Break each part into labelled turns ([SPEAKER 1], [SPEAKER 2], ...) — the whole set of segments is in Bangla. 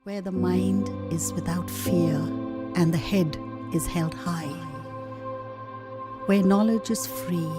[SPEAKER 1] where the mind is without fear and the head is held high, where knowledge is free.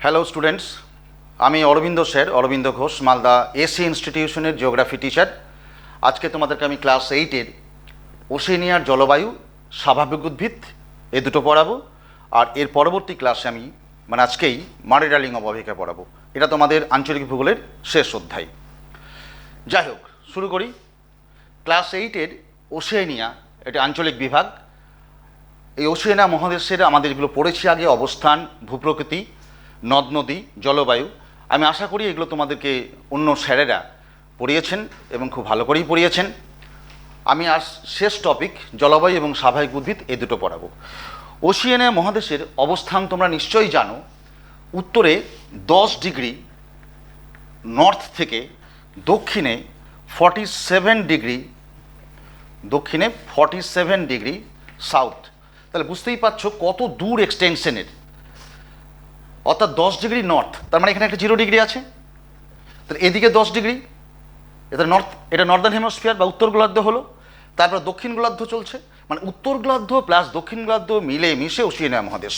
[SPEAKER 2] Hello students, আমি অরবিন্দ স্যার, অরবিন্দ ঘোষ, মালদা এসি ইনস্টিটিউশনের জিওগ্রাফি টিচার। আজকে তোমাদেরকে আমি ক্লাস 8-এর ওশেনিয়ার জলবায়ু, স্বাভাবিক উদ্ভিদ এই দুটো পড়াবো। আর এর পরবর্তী ক্লাসে আমি আজকেই মারি ডার্লিং অববাহিকা পড়াবো। এটা তোমাদের আঞ্চলিক ভূগোলের শেষ অধ্যায়। যাই হোক, শুরু করি। ক্লাস 8-এর ওশেনিয়া, এটা আঞ্চলিক বিভাগ। এই ওশেনিয়া মহাদেশের আমাদের এগুলো পড়েছি আগে, অবস্থান, ভূপ্রকৃতি, নদ নদী, জলবায়ু। আমি আশা করি এগুলো তোমাদেরকে অন্য স্যারেরা পড়িয়েছেন এবং খুব ভালো করেই পড়িয়েছেন। আমি আজ শেষ টপিক জলবায়ু এবং স্বাভাবিক উদ্ভিদ এই দুটো পড়াবো। ওশেনিয়া মহাদেশের অবস্থান তোমরা নিশ্চয়ই জানো। উত্তরে 10 ডিগ্রি নর্থ থেকে দক্ষিণে 47 ডিগ্রি, দক্ষিণে 47 ডিগ্রি সাউথ। তাহলে বুঝতেই পারছো কত দূর এক্সটেনশনের। অর্থাৎ 10 ডিগ্রি নর্থ, তার মানে এখানে একটা 0 ডিগ্রি আছে। তাহলে এদিকে 10 ডিগ্রি, এটা নর্থ, এটা নর্দার্ন হেমিস্ফিয়ার বা উত্তর গোলার্ধ হলো। তারপর দক্ষিণ গোলার্ধ চলছে, মানে উত্তর গোলার্ধ প্লাস দক্ষিণ গোলার্ধ মিলে মিশে ওশেনিয়া মহাদেশ।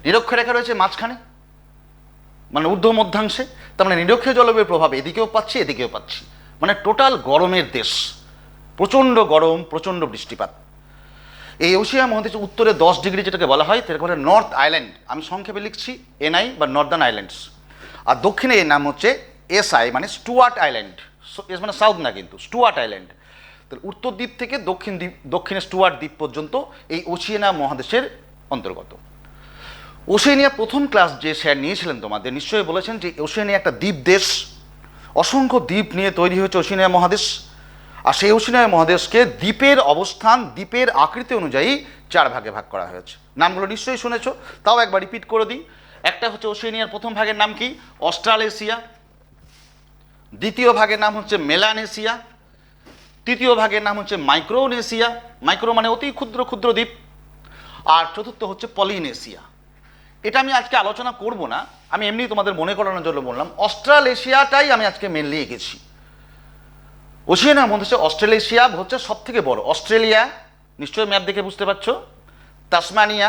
[SPEAKER 2] নিরক্ষরেখা রয়েছে মাঝখানে, মানে ঊর্ধ্ব মধ্যাংশে। তার মানে নিরক্ষীয় জলবায়ুর প্রভাব এদিকেও পাচ্ছি, এদিকেও পাচ্ছি। মানে টোটাল গরমের দেশ, প্রচণ্ড গরম, প্রচণ্ড বৃষ্টিপাত। এই ওশেনিয়া মহাদেশের উত্তরে 10 ডিগ্রি যেটাকে বলা হয় সেটাকে বলে নর্থ আইল্যান্ড। আমি সংক্ষেপে লিখছি এনআই বা নর্দার্ন আইল্যান্ডস। আর দক্ষিণে এর নাম হচ্ছে এসআই, মানে স্টুয়ার্ট আইল্যান্ড। এস মানে সাউথ না, কিন্তু স্টুয়ার্ট আইল্যান্ড। তাহলে উত্তর দ্বীপ থেকে দক্ষিণে স্টুয়ার্ট দ্বীপ পর্যন্ত এই ওশেনিয়া মহাদেশের অন্তর্গত। ওশেনিয়া প্রথম ক্লাস যে স্যার নিয়েছিলেন তোমাদের নিশ্চয়ই বলেছেন যে ওশেনিয়া একটা দ্বীপ দেশ। অসংখ্য দ্বীপ নিয়ে তৈরি হয়েছে ওশেনিয়া মহাদেশ। আর সেই ওশেনিয়া মহাদেশকে দ্বীপের অবস্থান, দ্বীপের আকৃতি অনুযায়ী 4 ভাগে ভাগ করা হয়েছে। নামগুলো নিশ্চয়ই শুনেছ, তাও একবার রিপিট করে দিই। একটা হচ্ছে ওশেনিয়ার প্রথম ভাগের নাম কি? অস্ট্রালেশিয়া। দ্বিতীয় ভাগের নাম হচ্ছে মেলানেশিয়া। তৃতীয় ভাগের নাম হচ্ছে মাইক্রোনেশিয়া, মাইক্রো মানে অতি ক্ষুদ্র ক্ষুদ্র দ্বীপ। আর চতুর্থ হচ্ছে পলিনেশিয়া। এটা আমি আজকে আলোচনা করব না, আমি এমনি তোমাদের মনে করানোর জন্য বললাম। অস্ট্রালেশিয়াটাই আমি আজকে মেনলি এঁকেছি। ওশেনিয়া মহাদেশে অস্ট্রালেশিয়া হচ্ছে সব থেকে বড়। অস্ট্রেলিয়া নিশ্চয়ই ম্যাপ দেখে বুঝতে পারছো, তাসমানিয়া,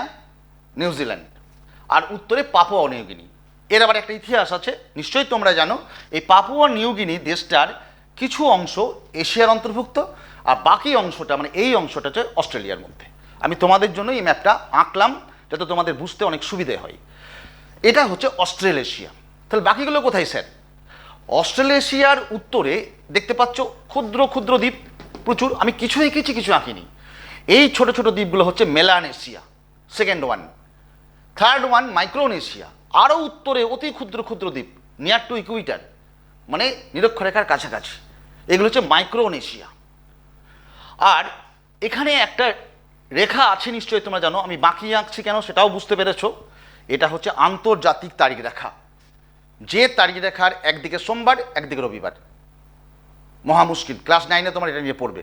[SPEAKER 2] নিউজিল্যান্ড, আর উত্তরে পাপুয়া নিউগিনি। এর আবার একটা ইতিহাস আছে, নিশ্চয়ই তোমরা জানো। এই পাপুয়া নিউগিনি দেশটার কিছু অংশ এশিয়ার অন্তর্ভুক্ত, আর বাকি অংশটা মানে এই অংশটা হচ্ছে অস্ট্রেলিয়ার মধ্যে। আমি তোমাদের জন্য এই ম্যাপটা আঁকলাম যাতে তোমাদের বুঝতে অনেক সুবিধে হয়। এটা হচ্ছে অস্ট্রালেশিয়া। তাহলে বাকিগুলো কোথায় স্যার? অস্ট্রালেশিয়ার উত্তরে দেখতে পাচ্ছ ক্ষুদ্র ক্ষুদ্র দ্বীপ প্রচুর। আমি কিছু এঁকেছি, কিছু আঁকিনি। এই ছোট ছোট দ্বীপগুলো হচ্ছে Melanesia, second one. Third one Micronesia, আরও উত্তরে অতি ক্ষুদ্র ক্ষুদ্র দ্বীপ নিয়ার টু ইকুইটার, মানে নিরক্ষরেখার কাছাকাছি। এগুলো হচ্ছে মাইক্রোনেশিয়া। আর এখানে একটা রেখা আছে, নিশ্চয়ই তোমরা জানো। আমি বাকি আঁকছি কেন সেটাও বুঝতে পেরেছো। এটা হচ্ছে আন্তর্জাতিক তারিখ রেখা। যে তারিখ রেখার একদিকে সোমবার, একদিকে রবিবার। মহা মুশকিল, ক্লাস 9-এ তোমার এটা নিয়ে পড়বে।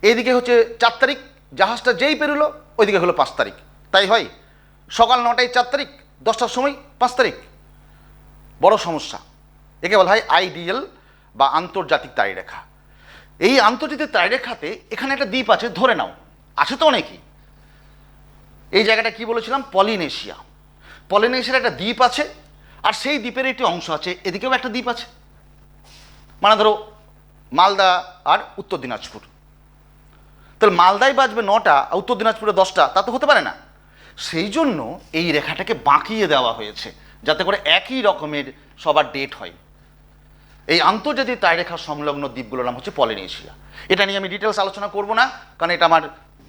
[SPEAKER 2] এইদিকে হচ্ছে 4 তারিখ, জাহাজটা যেই পেরোলো ওইদিকে হলো 5 তারিখ। তাই হয়? সকাল 9টায় 4 তারিখ, 10টার সময় 5 তারিখ, বড় সমস্যা। একে বলা হয় আইডিয়াল বা আন্তর্জাতিক তারিরেখা। এই আন্তর্জাতিক তারিরেখাতে এখানে একটা দ্বীপ আছে, ধরে নাও, আছে তো অনেকই। এই জায়গাটা কি বলেছিলাম? পলিনেশিয়া। পলিনেশিয়ার একটা দ্বীপ আছে, আর সেই দ্বীপের একটি অংশ আছে, এদিকেও একটা দ্বীপ আছে। মানে ধরো মালদা আর উত্তর দিনাজপুর, তাহলে মালদায় বাজবে 9টা আর উত্তর দিনাজপুরে 10টা, তা তো হতে পারে না। সেই জন্য এই রেখাটাকে বাঁকিয়ে দেওয়া হয়েছে, যাতে করে একই রকমের সবার ডেট হয়। এই আন্তর্জাতিক তারিরেখা সংলগ্ন দ্বীপগুলোর নাম হচ্ছে পলিনেশিয়া। এটা নিয়ে আমি ডিটেলস আলোচনা করব না, কারণ এটা আমার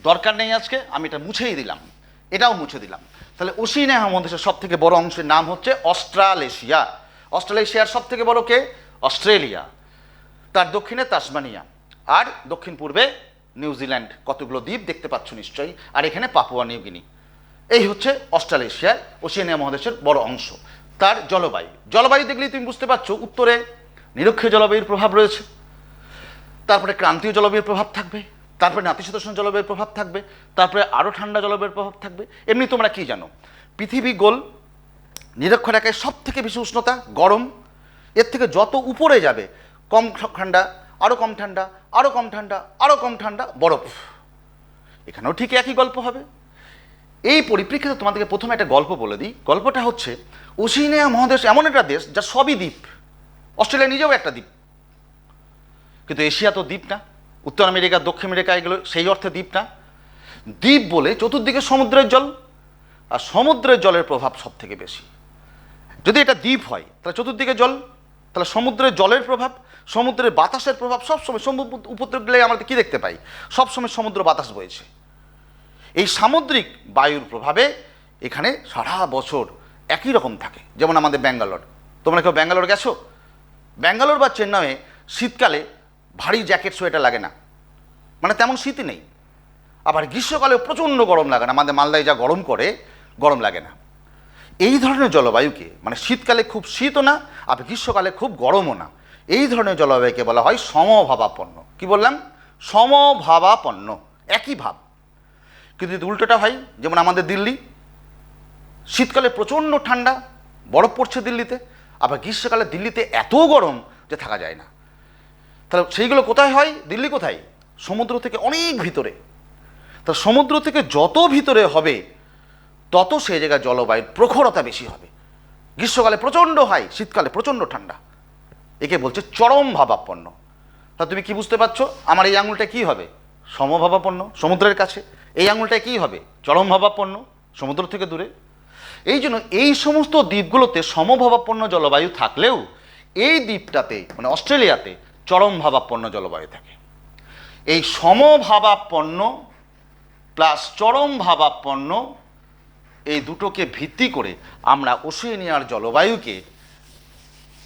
[SPEAKER 2] দরকার নেই আজকে, আমি এটা মুছেই দিলাম, এটাও মুছে দিলাম। তাহলে ওশেনিয়া মহাদেশের সব থেকে বড় অংশের নাম হচ্ছে অস্ট্রালেশিয়া। অস্ট্রালেশিয়ার সব থেকে বড় কে? অস্ট্রেলিয়া। তার দক্ষিণে তাসমানিয়া, আর দক্ষিণ পূর্বে নিউজিল্যান্ড, কতগুলো দ্বীপ দেখতে পাচ্ছ নিশ্চয়ই, আর এখানে পাপুয়া নিউ গিনি। এই হচ্ছে অস্ট্রালেশিয়ার ওশেনিয়া মহাদেশের বড় অংশ। তার জলবায়ু দেখলেই তুমি বুঝতে পারছো, উত্তরে নিরক্ষীয় জলবায়ুর প্রভাব রয়েছে, তারপরে ক্রান্তীয় জলবায়ুর প্রভাব থাকবে, তারপরে নাতিশীতোষ্ণ জলবায়ুর প্রভাব থাকবে, তারপরে আরও ঠান্ডা জলবায়ুর প্রভাব থাকবে। এমনি তোমরা কি জানো, পৃথিবী গোল, নিরক্ষরেখায় সব থেকে বেশি উষ্ণতা, গরম, এর থেকে যত উপরে যাবে কম ঠান্ডা, আরও কম ঠান্ডা, আরও কম ঠান্ডা, আরও কম ঠান্ডা, বরফ। এখানেও ঠিক একই গল্প হবে। এই পরিপ্রেক্ষিতে তোমাদেরকে প্রথমে একটা গল্প বলে দিই। গল্পটা হচ্ছে, ওশেনিয়া মহাদেশ এমন একটা দেশ যা সবই দ্বীপ। অস্ট্রেলিয়া নিজেও একটা দ্বীপ, কিন্তু এশিয়া তো দ্বীপ না, উত্তর আমেরিকা, দক্ষিণ আমেরিকা এগুলো সেই অর্থে দ্বীপ না। দ্বীপ বলে চতুর্দিকে সমুদ্রের জল, আর সমুদ্রের জলের প্রভাব সব থেকে বেশি। যদি এটা দ্বীপ হয় তাহলে চতুর্দিকে জল, তাহলে সমুদ্রের জলের প্রভাব, সমুদ্রের বাতাসের প্রভাব সবসময়। সমুদ্র উপদ্রব গেলে আমরা কী দেখতে পাই? সবসময় সমুদ্র বাতাস বইছে। এই সামুদ্রিক বায়ুর প্রভাবে এখানে সারা বছর একই রকম থাকে। যেমন আমাদের ব্যাঙ্গালোর, তোমরা কেউ ব্যাঙ্গালোর গেছো? ব্যাঙ্গালোর বা চেন্নাইয়ে শীতকালে ভারী জ্যাকেট সোয়েটার লাগে না, মানে তেমন শীতই নেই। আবার গ্রীষ্মকালে প্রচণ্ড গরম লাগে না, আমাদের মালদায় যা গরম করে, গরম লাগে না। এই ধরনের জলবায়ুকে, মানে শীতকালে খুব শীতও না, আবার গ্রীষ্মকালে খুব গরমও না, এই ধরনের জলবায়ুকে বলা হয় সমভাবাপন্ন। কি বললাম? সমভাবাপন্ন, একই ভাব। কিন্তু যদি উল্টোটা হয়, যেমন আমাদের দিল্লি, শীতকালে প্রচণ্ড ঠান্ডা, বরফ পড়ছে দিল্লিতে, আবার গ্রীষ্মকালে দিল্লিতে এত গরম যে থাকা যায় না। তাহলে সেইগুলো কোথায় হয়? দিল্লি কোথায়? সমুদ্র থেকে অনেক ভিতরে। তা সমুদ্র থেকে যত ভিতরে হবে তত সেই জায়গায় জলবায়ুর প্রখরতা বেশি হবে। গ্রীষ্মকালে প্রচণ্ড হয়, শীতকালে প্রচণ্ড ঠান্ডা। একে বলছে চরম ভাবাপন্ন। তা তুমি কি বুঝতে পারছো? আমার এই আঙুলটা কি হবে? সমভাবাপন্ন, সমুদ্রের কাছে। এই আঙুলটা কি হবে? চরম ভাবাপন্ন, সমুদ্র থেকে দূরে। এই জন্য এই সমস্ত দ্বীপগুলোতে সমভাবাপন্ন জলবায়ু থাকলেও এই দ্বীপটাতে, মানে অস্ট্রেলিয়াতে, চরম ভাবাপন্ন জলবায়ু থাকে। এই সমভাবাপন্ন প্লাস চরম ভাবাপন্ন, এই দুটোকে ভিত্তি করে আমরা ওশেনিয়ার জলবায়ুকে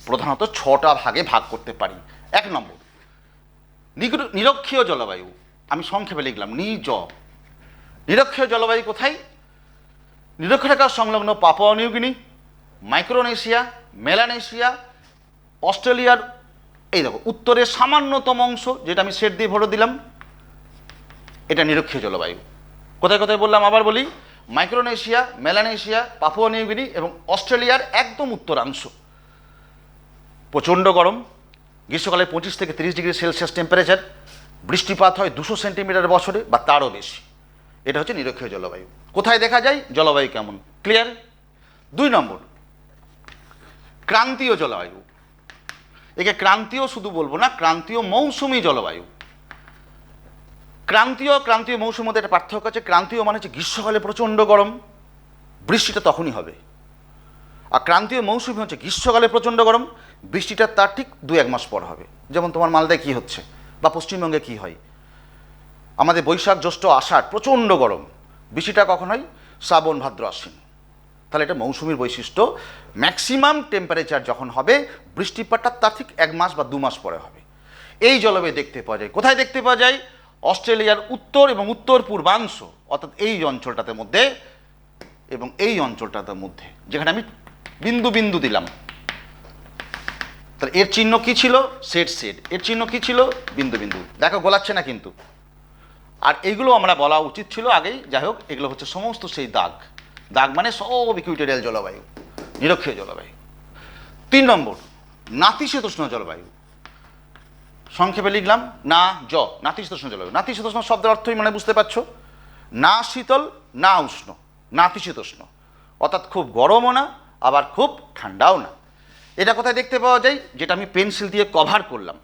[SPEAKER 2] প্রধানত 6টা ভাগে ভাগ করতে পারি। 1 নম্বর, নিরক্ষীয় জলবায়ু। আমি সংক্ষেপে লিখলাম নিজ। নিরক্ষীয় জলবায়ু কোথায়? নিরক্ষরেখা সংলগ্ন Papua New Guinea, Micronesia, Melanesia, অস্ট্রেলিয়ার এই দেখো উত্তরের সামান্যতম অংশ, যেটা আমি সেট দিয়ে ভরে দিলাম, এটা নিরক্ষীয় জলবায়ু। কোথায় কোথায় বললাম আবার বলি? Micronesia, Melanesia, Papua New Guinea এবং অস্ট্রেলিয়ার একদম উত্তরাংশ। প্রচণ্ড গরম, গ্রীষ্মকালে 25 থেকে 30 ডিগ্রি সেলসিয়াস টেম্পারেচার, বৃষ্টিপাত হয় 200 সেন্টিমিটার বছরে বা তারও বেশি। এটা হচ্ছে নিরক্ষীয় জলবায়ু। কোথায় দেখা যায়? জলবায়ু কেমন? ক্লিয়ার? 2 নম্বর, ক্রান্তীয় জলবায়ু। একে ক্রান্তীয় শুধু বলবো না, ক্রান্তীয় মৌসুমী জলবায়ু। ক্রান্তীয় মৌসুমের মধ্যে একটা পার্থক্য আছে। ক্রান্তীয় মানে হচ্ছে গ্রীষ্মকালে প্রচণ্ড গরম, বৃষ্টিটা তখনই হবে। আর ক্রান্তীয় মৌসুমী হচ্ছে গ্রীষ্মকালে প্রচণ্ড গরম, বৃষ্টিটা তার ঠিক 2-1 মাস পর হবে। যেমন তোমার মালদায় কী হচ্ছে বা পশ্চিমবঙ্গে কী হয়। আমাদের বৈশাখ, জ্যৈষ্ঠ, আষাঢ় প্রচণ্ড গরম, বৃষ্টিটা কখন হয়? শ্রাবণ, ভাদ্র, আশ্বিন। তাহলে এটা মৌসুমীর বৈশিষ্ট্য। ম্যাক্সিমাম টেম্পারেচার যখন হবে, বৃষ্টিপাতটা তার ঠিক 1 মাস বা 2 মাস পরে হবে। এই জলবায়ু দেখতে পাওয়া যায় কোথায়? দেখতে পাওয়া যায় অস্ট্রেলিয়ার উত্তর এবং উত্তর পূর্বাংশ, অর্থাৎ এই অঞ্চলটাতে মধ্যে এবং এই অঞ্চলটাতে মধ্যে, যেখানে আমি বিন্দু বিন্দু দিলাম। তাহলে এর চিহ্ন কি ছিল? সেট। এর চিহ্ন কি ছিল? বিন্দু বিন্দু। দেখো গোলাচ্ছে না কিন্তু। আর এইগুলো আমরা বলা উচিত ছিল আগেই, যাই হোক এগুলো হচ্ছে সমস্ত সেই দাগ। দাগ মানে সব ইকুইটোরিয়াল জলবায়ু, নিরক্ষীয় জলবায়ু। 3 নম্বর নাতিশীতোষ্ণ জলবায়ু। সংক্ষেপে লিখলাম না জ, নাতিশীতোষ্ণ জলবায়ু। নাতিশীতোষ্ণ শব্দের অর্থই মানে বুঝতে পারছো, না শীতল না উষ্ণ, নাতিশীতোষ্ণ, অর্থাৎ খুব গরমও না আবার খুব ঠান্ডাও না। এটা কোথায় দেখতে পাওয়া যায়, যেটা আমি পেন্সিল দিয়ে কভার করলাম,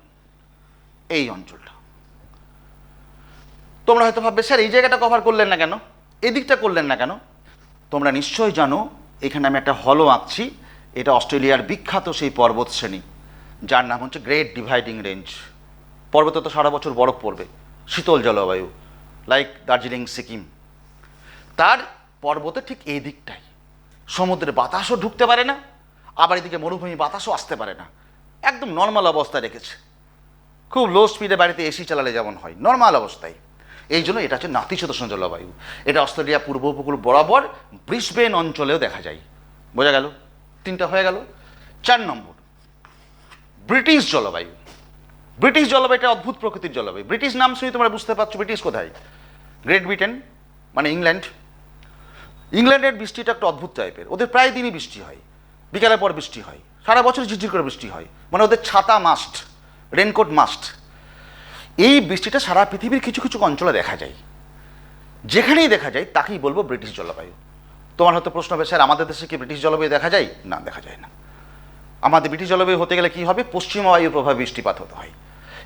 [SPEAKER 2] এই অঞ্চলটা। তোমরা হয়তো ভাববে স্যার এই জায়গাটা কভার করলেন না কেন, এদিকটা করলেন না কেন? তোমরা নিশ্চয়ই জানো এখানে আমি একটা হলো আঁকছি, এটা অস্ট্রেলিয়ার বিখ্যাত সেই পর্বত শ্রেণী যার নাম হচ্ছে গ্রেট ডিভাইডিং রেঞ্জ। পর্বতে তো সারা বছর বরফ পড়বে, শীতল জলবায়ু, লাইক দার্জিলিং, সিকিম। তার পর্বতে ঠিক এই দিকটাই সমুদ্রের বাতাসও ঢুকতে পারে না, আবার এদিকে মরুভূমি বাতাসও আসতে পারে না, একদম নর্মাল অবস্থায় রেখেছে। খুব লো স্পিডে বাড়িতে এসি চালালে যেমন হয়, নর্মাল অবস্থায়। এই জন্য এটা হচ্ছে নাতিশীতোষ্ণ জলবায়ু। এটা অস্ট্রেলিয়া পূর্ব উপকূল বরাবর ব্রিসবেন অঞ্চলেও দেখা যায়। বোঝা গেল? 3টা হয়ে গেল। 4 নম্বর ব্রিটিশ জলবায়ু। ব্রিটিশ জলবায়ুটা অদ্ভুত প্রকৃতির জলবায়ু। ব্রিটিশ নাম শুনে তোমরা বুঝতে পারছো ব্রিটিশ কোথায়, গ্রেট ব্রিটেন মানে ইংল্যান্ড। ইংল্যান্ডের বৃষ্টিটা একটা অদ্ভুত টাইপের, ওদের প্রায় দিনই বৃষ্টি হয়, বিকালের পর বৃষ্টি হয়, সারা বছর ঝিরঝির করে বৃষ্টি হয়, মানে ওদের ছাতা মাস্ট, রেনকোট মাস্ট। এই বৃষ্টিটা সারা পৃথিবীর কিছু কিছু অঞ্চলে দেখা যায়, যেখানেই দেখা যায় তাকেই বলবো ব্রিটিশ জলবায়ু। তোমার হয়তো প্রশ্ন হবে স্যার আমাদের দেশে কি ব্রিটিশ জলবায়ু দেখা যায়? না, দেখা যায় না। আমাদের ব্রিটিশ জলবায়ু হতে গেলে কি হবে, পশ্চিমা বায়ুর প্রভাবে বৃষ্টিপাত হতে হয়।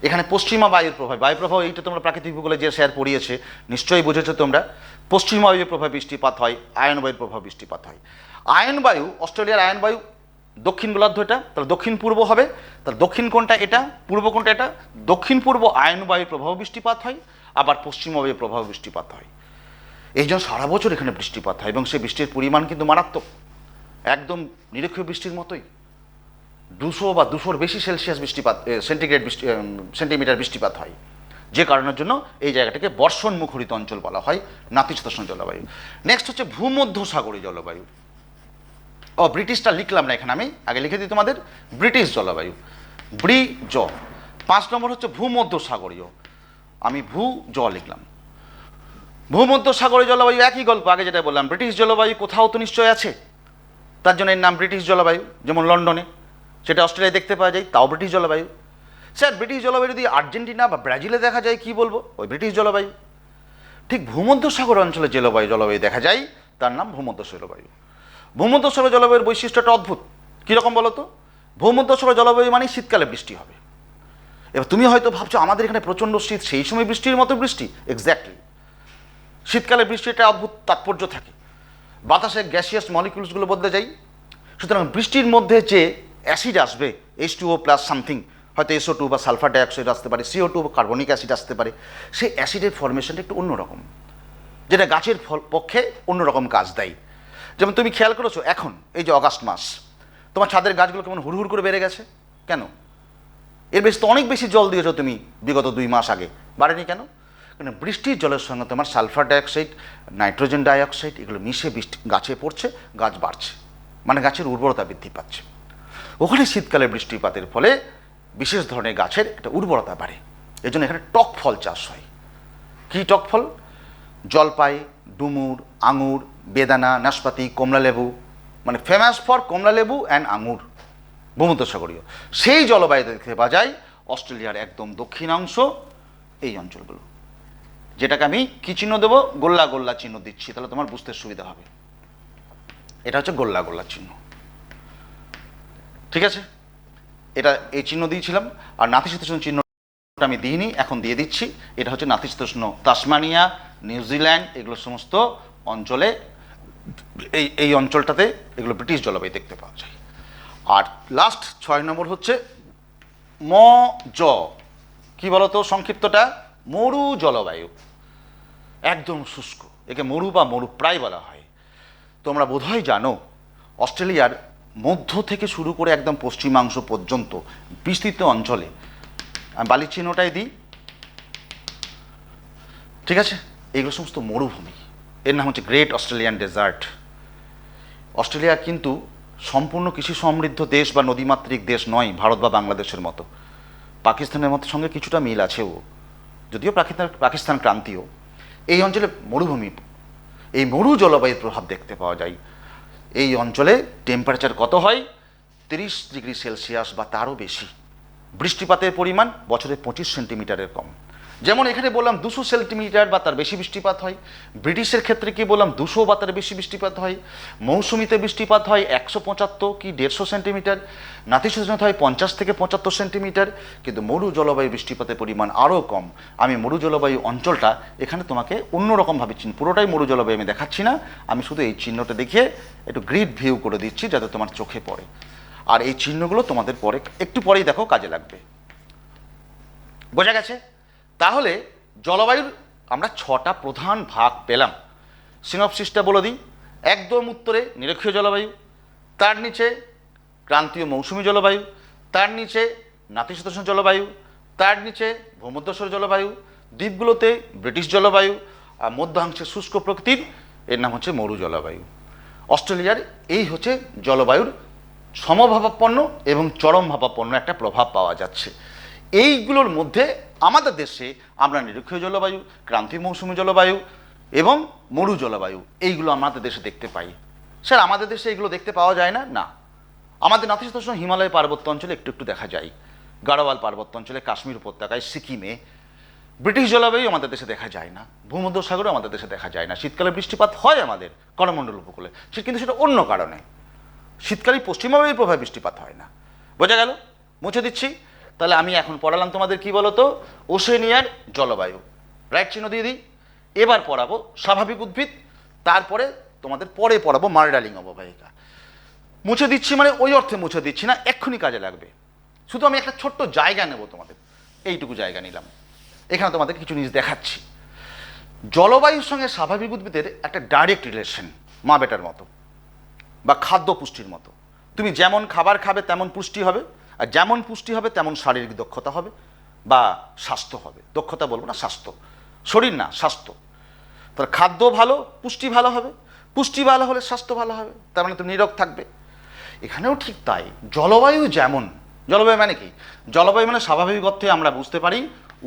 [SPEAKER 2] এখানে পশ্চিমা বায়ুর প্রভাব, বায়ু প্রভাব এইটা তোমরা প্রাকৃতিক ভূগোলে যে স্যার পড়িয়েছে নিশ্চয়ই বুঝেছো তোমরা। পশ্চিমা বায়ুর প্রভাবে বৃষ্টিপাত হয়, আয়ন বায়ুর প্রভাবে বৃষ্টিপাত হয়। আয়ন বায়ু, অস্ট্রেলিয়ার আয়ন বায়ু দক্ষিণ গোলার্ধ, এটা তাহলে দক্ষিণ পূর্ব হবে। তাহলে দক্ষিণ কোনটা এটা, পূর্ব কোনটা এটা? দক্ষিণ পূর্ব আয়ন বায়ুর প্রভাবে বৃষ্টিপাত হয়, আবার পশ্চিমা বায়ুর প্রভাবে বৃষ্টিপাত হয়। এই জন্য সারা বছর এখানে বৃষ্টিপাত হয় এবং সেই বৃষ্টির পরিমাণ কিন্তু মারাত্মক, একদম নিরক্ষীয় বৃষ্টির মতোই। 200 বা 200-র বেশি সেলসিয়াস বৃষ্টিপাত, সেন্টিমিটার বৃষ্টিপাত হয়, যে কারণের জন্য এই জায়গাটাকে বর্ষণ মুখরিত অঞ্চল বলা হয়, নাতিশীতোষ্ণ জলবায়ু। নেক্সট হচ্ছে ভূমধ্যসাগরীয় জলবায়ু। ব্রিটিশটা লিখলাম না এখানে, আমি আগে লিখে দিই তোমাদের ব্রিটিশ জলবায়ু, জ। 5 নম্বর হচ্ছে ভূমধ্যসাগরীয়, আমি জ লিখলাম। ভূমধ্যসাগরীয় জলবায়ু একই গল্প, আগে যেটা বললাম ব্রিটিশ জলবায়ু কোথাও তো নিশ্চয় আছে, তার জন্য এর নাম ব্রিটিশ জলবায়ু। যেমন লন্ডনে, সেটা অস্ট্রেলিয়ায় দেখতে পাওয়া যায়, তাও ব্রিটিশ জলবায়ু। স্যার ব্রিটিশ জলবায়ু যদি আর্জেন্টিনা বা ব্রাজিলে দেখা যায় কি বলবো, ওই ব্রিটিশ জলবায়ু। ঠিক ভূমধ্যসাগর অঞ্চলে জলবায়ু দেখা যায়, তার নাম ভূমধ্যসাগর জলবায়ু। ভূমধ্যসাগর জলবায়ুর বৈশিষ্ট্যটা অদ্ভুত, কীরকম বলো তো? ভূমধ্যসাগর জলবায়ু মানে শীতকালে বৃষ্টি হবে। এবার তুমি হয়তো ভাবছো আমাদের এখানে প্রচণ্ড শীত, সেই সময় বৃষ্টির মতো বৃষ্টি। এক্স্যাক্টলি, শীতকালে বৃষ্টিটা অদ্ভুত তাৎপর্য থাকে, বাতাসে গ্যাসিয়াস মলিকিউলসগুলো বদলে যায়। সুতরাং বৃষ্টির মধ্যে যে অ্যাসিড আসবে, H2O প্লাস সামথিং, হয়তো SO2 বা সালফার ডাইঅক্সাইড আসতে পারে, CO2 বা কার্বনিক অ্যাসিড আসতে পারে, সেই অ্যাসিডের ফর্মেশনটা একটু অন্যরকম, যেটা গাছের পক্ষে অন্যরকম কাজ দেয়। যেমন তুমি খেয়াল করেছো এখন এই যে অগাস্ট মাস, তোমার ছাদের গাছগুলো কেমন হুড়হুড় করে বেড়ে গেছে, কেন? এর বেশ তো অনেক বেশি জল দিয়েছো তুমি বিগত 2 মাস আগে, বাড়েনি কেন? কারণ বৃষ্টির জলের সঙ্গে তোমার সালফার ডাইঅক্সাইড, নাইট্রোজেন ডাইঅক্সাইড এগুলো মিশে বৃষ্টি গাছে পড়ছে, গাছ বাড়ছে, মানে গাছের উর্বরতা বৃদ্ধি পাচ্ছে। ওখানে শীতকালে বৃষ্টিপাতের ফলে বিশেষ ধরনের গাছের একটা উর্বরতা বাড়ে, এই জন্য এখানে টক ফল চাষ হয়। কী টক ফল? জলপাই, ডুমুর, আঙুর, বেদানা, নাশপাতি, কমলা লেবু, মানে ফেমাস ফর কমলা লেবু অ্যান্ড আঙুর। ভূমধ্যসাগরীয় সেই জলবায়ুতে দেখতে পাওয়া যায় অস্ট্রেলিয়ার একদম দক্ষিণাংশ, এই অঞ্চলগুলো, যেটাকে আমি কী চিহ্ন দেবো? গোল্লা গোল্লা চিহ্ন দিচ্ছি, তাহলে তোমার বুঝতে সুবিধা হবে। এটা হচ্ছে গোল্লা গোল্লা চিহ্ন, ঠিক আছে? এটা এই চিহ্ন দিয়েছিলাম। আর নাতিশীতোষ্ণ চিহ্নটা আমি দিইনি, এখন দিয়ে দিচ্ছি। এটা হচ্ছে নাতিশীতোষ্ণ তাসমানিয়া, নিউজিল্যান্ড, এগুলো সমস্ত অঞ্চলে, এই অঞ্চলটাতে এগুলো ব্রিটিশ জলবায়ু দেখতে পাওয়া যায়। আর লাস্ট 6 নম্বর হচ্ছে জ। কি বলতো সংক্ষিপ্তটা? মরু জলবায়ু, একদম শুষ্ক, একে মরু বা মরুপ্রায় বলা হয়। তোমরা বোধহয় জানো অস্ট্রেলিয়ার মধ্য থেকে শুরু করে একদম পশ্চিমাংশ পর্যন্ত বিস্তৃত অঞ্চলে, আমি বালির চিহ্নটাই দিই, ঠিক আছে, এগুলো সমস্ত মরুভূমি। এর নাম হচ্ছে গ্রেট অস্ট্রেলিয়ান ডেজার্ট। অস্ট্রেলিয়া কিন্তু সম্পূর্ণ কৃষি সমৃদ্ধ দেশ বা নদীমাতৃক দেশ নয়, ভারত বা বাংলাদেশের মতো। পাকিস্তানের মতো সঙ্গে কিছুটা মিল আছেও, যদিও পাকিস্তান ক্রান্তীয়, এই অঞ্চলে মরুভূমি, এই মরু জলবায়ুর প্রভাব দেখতে পাওয়া যায়। এই অঞ্চলে টেম্পারেচার কত হয়? 30 ডিগ্রি সেলসিয়াস বা তারও বেশি। বৃষ্টিপাতের পরিমাণ বছরে 25 সেন্টিমিটারের কম। যেমন এখানে বললাম 200 সেন্টিমিটার বা তার বেশি বৃষ্টিপাত হয়। ব্রিটিশের ক্ষেত্রে কি বললাম 200 বা তার বেশি বৃষ্টিপাত হয়। মৌসুমিতে বৃষ্টিপাত হয় 175 কি 150 সেন্টিমিটার। নাতিশীতোষ্ণতে হয় 50 থেকে 75 সেন্টিমিটার। কিন্তু মরু জলবায়ু বৃষ্টিপাতের পরিমাণ আরও কম। আমি মরু জলবায়ু অঞ্চলটা এখানে তোমাকে অন্যরকমভাবে পুরোটাই মরু জলবায়ু আমি দেখাচ্ছি না, আমি শুধু এই চিহ্নটা দেখিয়ে একটু গ্রিড ভিউ করে দিচ্ছি যাতে তোমার চোখে পড়ে। আর এই চিহ্নগুলো তোমাদের পরে একটু পরেই দেখো কাজে লাগবে। বোঝা গেছে? তাহলে জলবায়ুর আমরা 6টা প্রধান ভাগ পেলাম। সিনপসিসটা বলে দিই। একদম উত্তরে নিরক্ষীয় জলবায়ু, তার নিচে ক্রান্তীয় মৌসুমী জলবায়ু, তার নিচে নাতিশীতোষ্ণ জলবায়ু, তার নিচে ভূমধ্যসাগরীয় জলবায়ু, দ্বীপগুলোতে ব্রিটিশ জলবায়ু, আর মধ্যাংশে শুষ্ক প্রকৃতির, এর নাম হচ্ছে মরু জলবায়ু। অস্ট্রেলিয়ার এই হচ্ছে জলবায়ুর সমভাবাপন্ন এবং চরমভাবাপন্ন একটা প্রভাব পাওয়া যাচ্ছে। এইগুলোর মধ্যে আমাদের দেশে আমরা নিরক্ষীয় জলবায়ু, ক্রান্তীয় মৌসুমী জলবায়ু এবং মরু জলবায়ু এইগুলো আমাদের দেশে দেখতে পাই। স্যার আমাদের দেশে এগুলো দেখতে পাওয়া যায় না? না, আমাদের নাতিশীতোষ্ণ হিমালয় পার্বত্য অঞ্চলে একটু একটু দেখা যায়, গাড়োয়াল পার্বত্য অঞ্চলে, কাশ্মীর উপত্যকায়, সিকিমে। ব্রিটিশ জলবায়ু আমাদের দেশে দেখা যায় না, ভূমধ্যসাগরে আমাদের দেশে দেখা যায় না। শীতকালে বৃষ্টিপাত হয় আমাদের করমণ্ডল উপকূলে, কিন্তু সেটা অন্য কারণে। শীতকালে পশ্চিমবঙ্গের প্রভাবে বৃষ্টিপাত হয় না। বোঝা গেল? মুছে দিচ্ছি। তাহলে আমি এখন পড়ালাম তোমাদের কি বলতো, ওশেনিয়ার জলবায়ু। রাইট চিহ্ন দিয়ে দিই। এবার পড়াবো স্বাভাবিক উদ্ভিদ, তারপরে তোমাদের পরে পড়াবো মার্ডালিং অববাহিকা। মুছে দিচ্ছি মানে ওই অর্থে মুছে দিচ্ছি না, এক্ষুনি কাজে লাগবে। শুধু আমি একটা ছোট্ট জায়গা নেব তোমাদের, এইটুকু জায়গা নিলাম। এখানে তোমাদের কিছু জিনিস দেখাচ্ছি। জলবায়ুর সঙ্গে স্বাভাবিক উদ্ভিদের একটা ডাইরেক্ট রিলেশন, মা বেটার মতো বা খাদ্য পুষ্টির মতো। তুমি যেমন খাবার খাবে তেমন পুষ্টি হবে, আর যেমন পুষ্টি হবে তেমন শারীরিক দক্ষতা হবে বা স্বাস্থ্য হবে। দক্ষতা বলবো না, স্বাস্থ্য, শরীর না স্বাস্থ্য। তাহলে খাদ্য ভালো, পুষ্টি ভালো হবে, পুষ্টি ভালো হলে স্বাস্থ্য ভালো হবে, তার মানে তুমি নিরোগ থাকবে। এখানেও ঠিক তাই। জলবায়ু যেমন, জলবায়ু মানে কি? জলবায়ু মানে স্বাভাবিক অর্থে আমরা বুঝতে পারি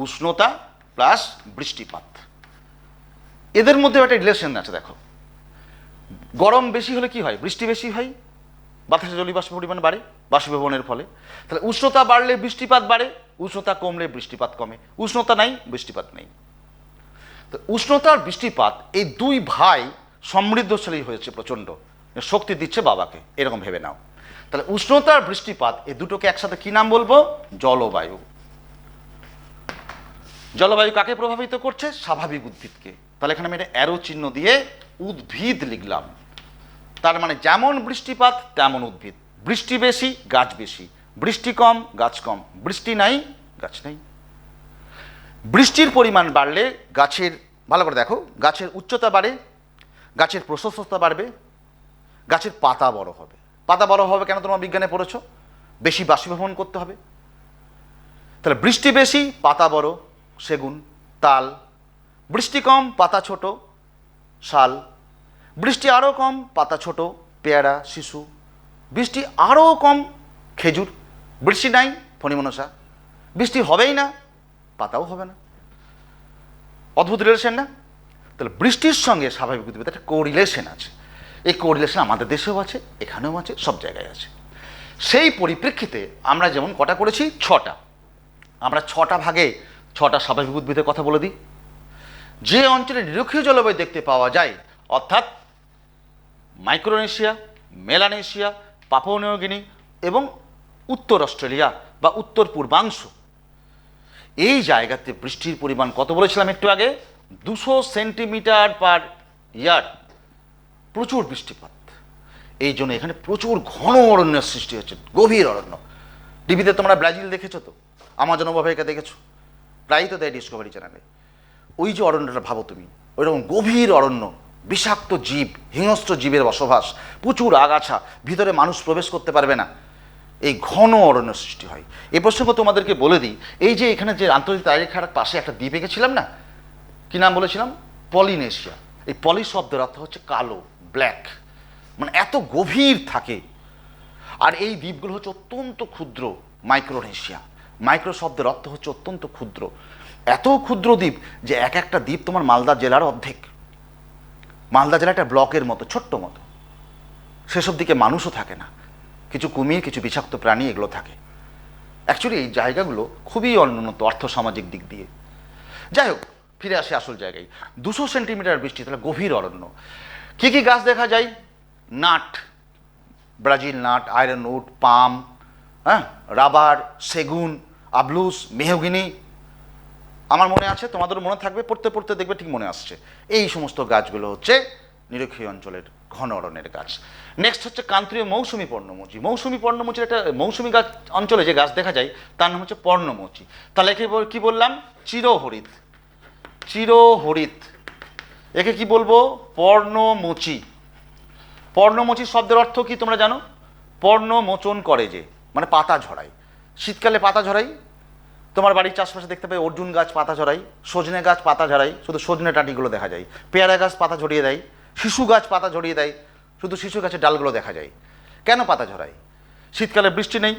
[SPEAKER 2] উষ্ণতা প্লাস বৃষ্টিপাত। এদের মধ্যে একটা রিলেশন আছে। দেখো, গরম বেশি হলে কি হয়? বৃষ্টি বেশি হয়, বাতাসে জলীয় বাষ্পের পরিমাণ বাড়ে বাষ্পীভবনের ফলে। তাহলে উষ্ণতা বাড়লে বৃষ্টিপাত বাড়ে, উষ্ণতা কমলে বৃষ্টিপাত কমে। উষ্ণতা নাই, বৃষ্টিপাত নেই। তো উষ্ণতা আর বৃষ্টিপাত এই দুই ভাই সমৃদ্ধশালী হয়েছে প্রচণ্ড, শক্তি দিচ্ছে বাবাকে, এরকম ভেবে নাও। তাহলে উষ্ণতা আর বৃষ্টিপাত এই দুটোকে একসাথে কি নাম বলবো? জলবায়ু। জলবায়ু কাকে প্রভাবিত করছে? স্বাভাবিক উদ্ভিদকে। তাহলে এখানে আমি একটা অ্যারো চিহ্ন দিয়ে উদ্ভিদ লিখলাম। তার মানে যেমন বৃষ্টিপাত তেমন উদ্ভিদ। বৃষ্টি বেশি, গাছ বেশি। বৃষ্টি কম, গাছ কম। বৃষ্টি নাই, গাছ নেই। বৃষ্টির পরিমাণ বাড়লে গাছের, ভালো করে দেখো, গাছের উচ্চতা বাড়ে, গাছের প্রশস্ততা বাড়বে, গাছের পাতা বড় হবে। পাতা বড় হবে কেন? তোমরা বিজ্ঞানে পড়েছো, বেশি বাষ্পীভবন করতে হবে। তাহলে বৃষ্টি বেশি, পাতা বড়, সেগুন, তাল। বৃষ্টি কম, পাতা ছোট, শাল। বৃষ্টি আরও কম, পাতা ছোট, পেয়ারা, শিশু। বৃষ্টি আরও কম, খেজুর। বৃষ্টি নাই, ফণিমনসা। বৃষ্টি হবেই না, পাতাও হবে না। অদ্ভুত রিলেশন না? তাহলে বৃষ্টির সঙ্গে স্বাভাবিক উদ্ভিদের একটা কোরিলেশন আছে। এই কোরিলেশন আমাদের দেশেও আছে, এখানেও আছে, সব জায়গায় আছে। সেই পরিপ্রেক্ষিতে আমরা যেমন কটা করেছি? 6টা। আমরা 6টা ভাগে 6টা স্বাভাবিক উদ্ভিদের কথা বলে দিই। যে অঞ্চলে নিরক্ষীয় জলবায়ু দেখতে পাওয়া যায়, অর্থাৎ Micronesia, Melanesia, Papua New Guinea এবং উত্তর অস্ট্রেলিয়া বা উত্তর পূর্বাংশ, এই জায়গাতে বৃষ্টির পরিমাণ কত বলেছিলাম একটু আগে? 200 সেন্টিমিটার পার ইয়ার। প্রচুর বৃষ্টিপাত। এই জন্য এখানে প্রচুর ঘন অরণ্যের সৃষ্টি হচ্ছে, গভীর অরণ্য। টিভিতে তোমরা ব্রাজিল দেখেছো তো, আমাজন অববাহিকা দেখেছো, প্রায়ই তো দেয় ডিসকভারি চ্যানেলে। ওই যে অরণ্যটা ভাবো তুমি, ওইরকম গভীর অরণ্য, বিষাক্ত জীব, হিংস্র জীবের বসবাস, প্রচুর আগাছা, ভিতরে মানুষ প্রবেশ করতে পারবে না, এই ঘন অরণ্য সৃষ্টি হয়। এ প্রসঙ্গ তোমাদেরকে বলে দিই, এই যে এখানে যে আন্তর্জাতিক তারিখার পাশে একটা দ্বীপে গেছিলাম না, কি নাম বলেছিলাম? পলিনেশিয়া। এই পলি শব্দের অর্থ হচ্ছে কালো, ব্ল্যাক, মানে এত গভীর থাকে। আর এই দ্বীপগুলো হচ্ছে অত্যন্ত ক্ষুদ্র, মাইক্রোনেশিয়া। মাইক্রো শব্দের অর্থ হচ্ছে অত্যন্ত ক্ষুদ্র। এত ক্ষুদ্র দ্বীপ যে এক একটা দ্বীপ তোমার মালদা জেলার অর্ধেক। মালদা জেলা একটা ব্লকের মতো, ছোট্ট মতো। সেসব দিকে মানুষও থাকে না, কিছু কুমির, কিছু বিষাক্ত প্রাণী এগুলো থাকে। অ্যাকচুয়ালি এই জায়গাগুলো খুবই অনুন্নত আর্থসামাজিক দিক দিয়ে। যাই হোক, ফিরে আসে আসল জায়গায়। 200 সেন্টিমিটার বৃষ্টি, তাহলে গভীর অরণ্য। কী কী গাছ দেখা যায়? Nut, Brazil nut, iron wood, palm, হ্যাঁ, রাবার, সেগুন, আবলুস, মেহগিনি। আমার মনে আছে, তোমাদেরও মনে থাকবে, পড়তে পড়তে দেখবে ঠিক মনে আসছে। এই সমস্ত গাছগুলো হচ্ছে নিরক্ষীয় অঞ্চলের ঘন অরণ্যের গাছ। নেক্সট হচ্ছে ক্রান্তীয় মৌসুমি পর্ণমোচী। মৌসুমি পর্ণমোচীর একটা মৌসুমি গাছ অঞ্চলে যে গাছ দেখা যায় তার নাম হচ্ছে পর্ণমোচী। তাহলে একে কি বললাম? চিরহরিৎ। চিরহরিৎ, একে কি বলবো? পর্ণমোচী। পর্ণমোচী শব্দের অর্থ কি তোমরা জানো? পর্ণমোচন করে যে, মানে পাতা ঝরায়। শীতকালে পাতা ঝরাই, তোমার বাড়ির চাষবাসে দেখতে পাই অর্জুন গাছ পাতা ঝরাই, সজনে গাছ পাতা ঝরাই, শুধু সজনে ডাঁটিগুলো দেখা যায়। পেয়ারা গাছ পাতা ঝরিয়ে দেয়, শিশু গাছ পাতা ঝরিয়ে দেয়, শুধু শিশু গাছের ডালগুলো দেখা যায়। কেন পাতা ঝরায়? শীতকালে বৃষ্টি নেই,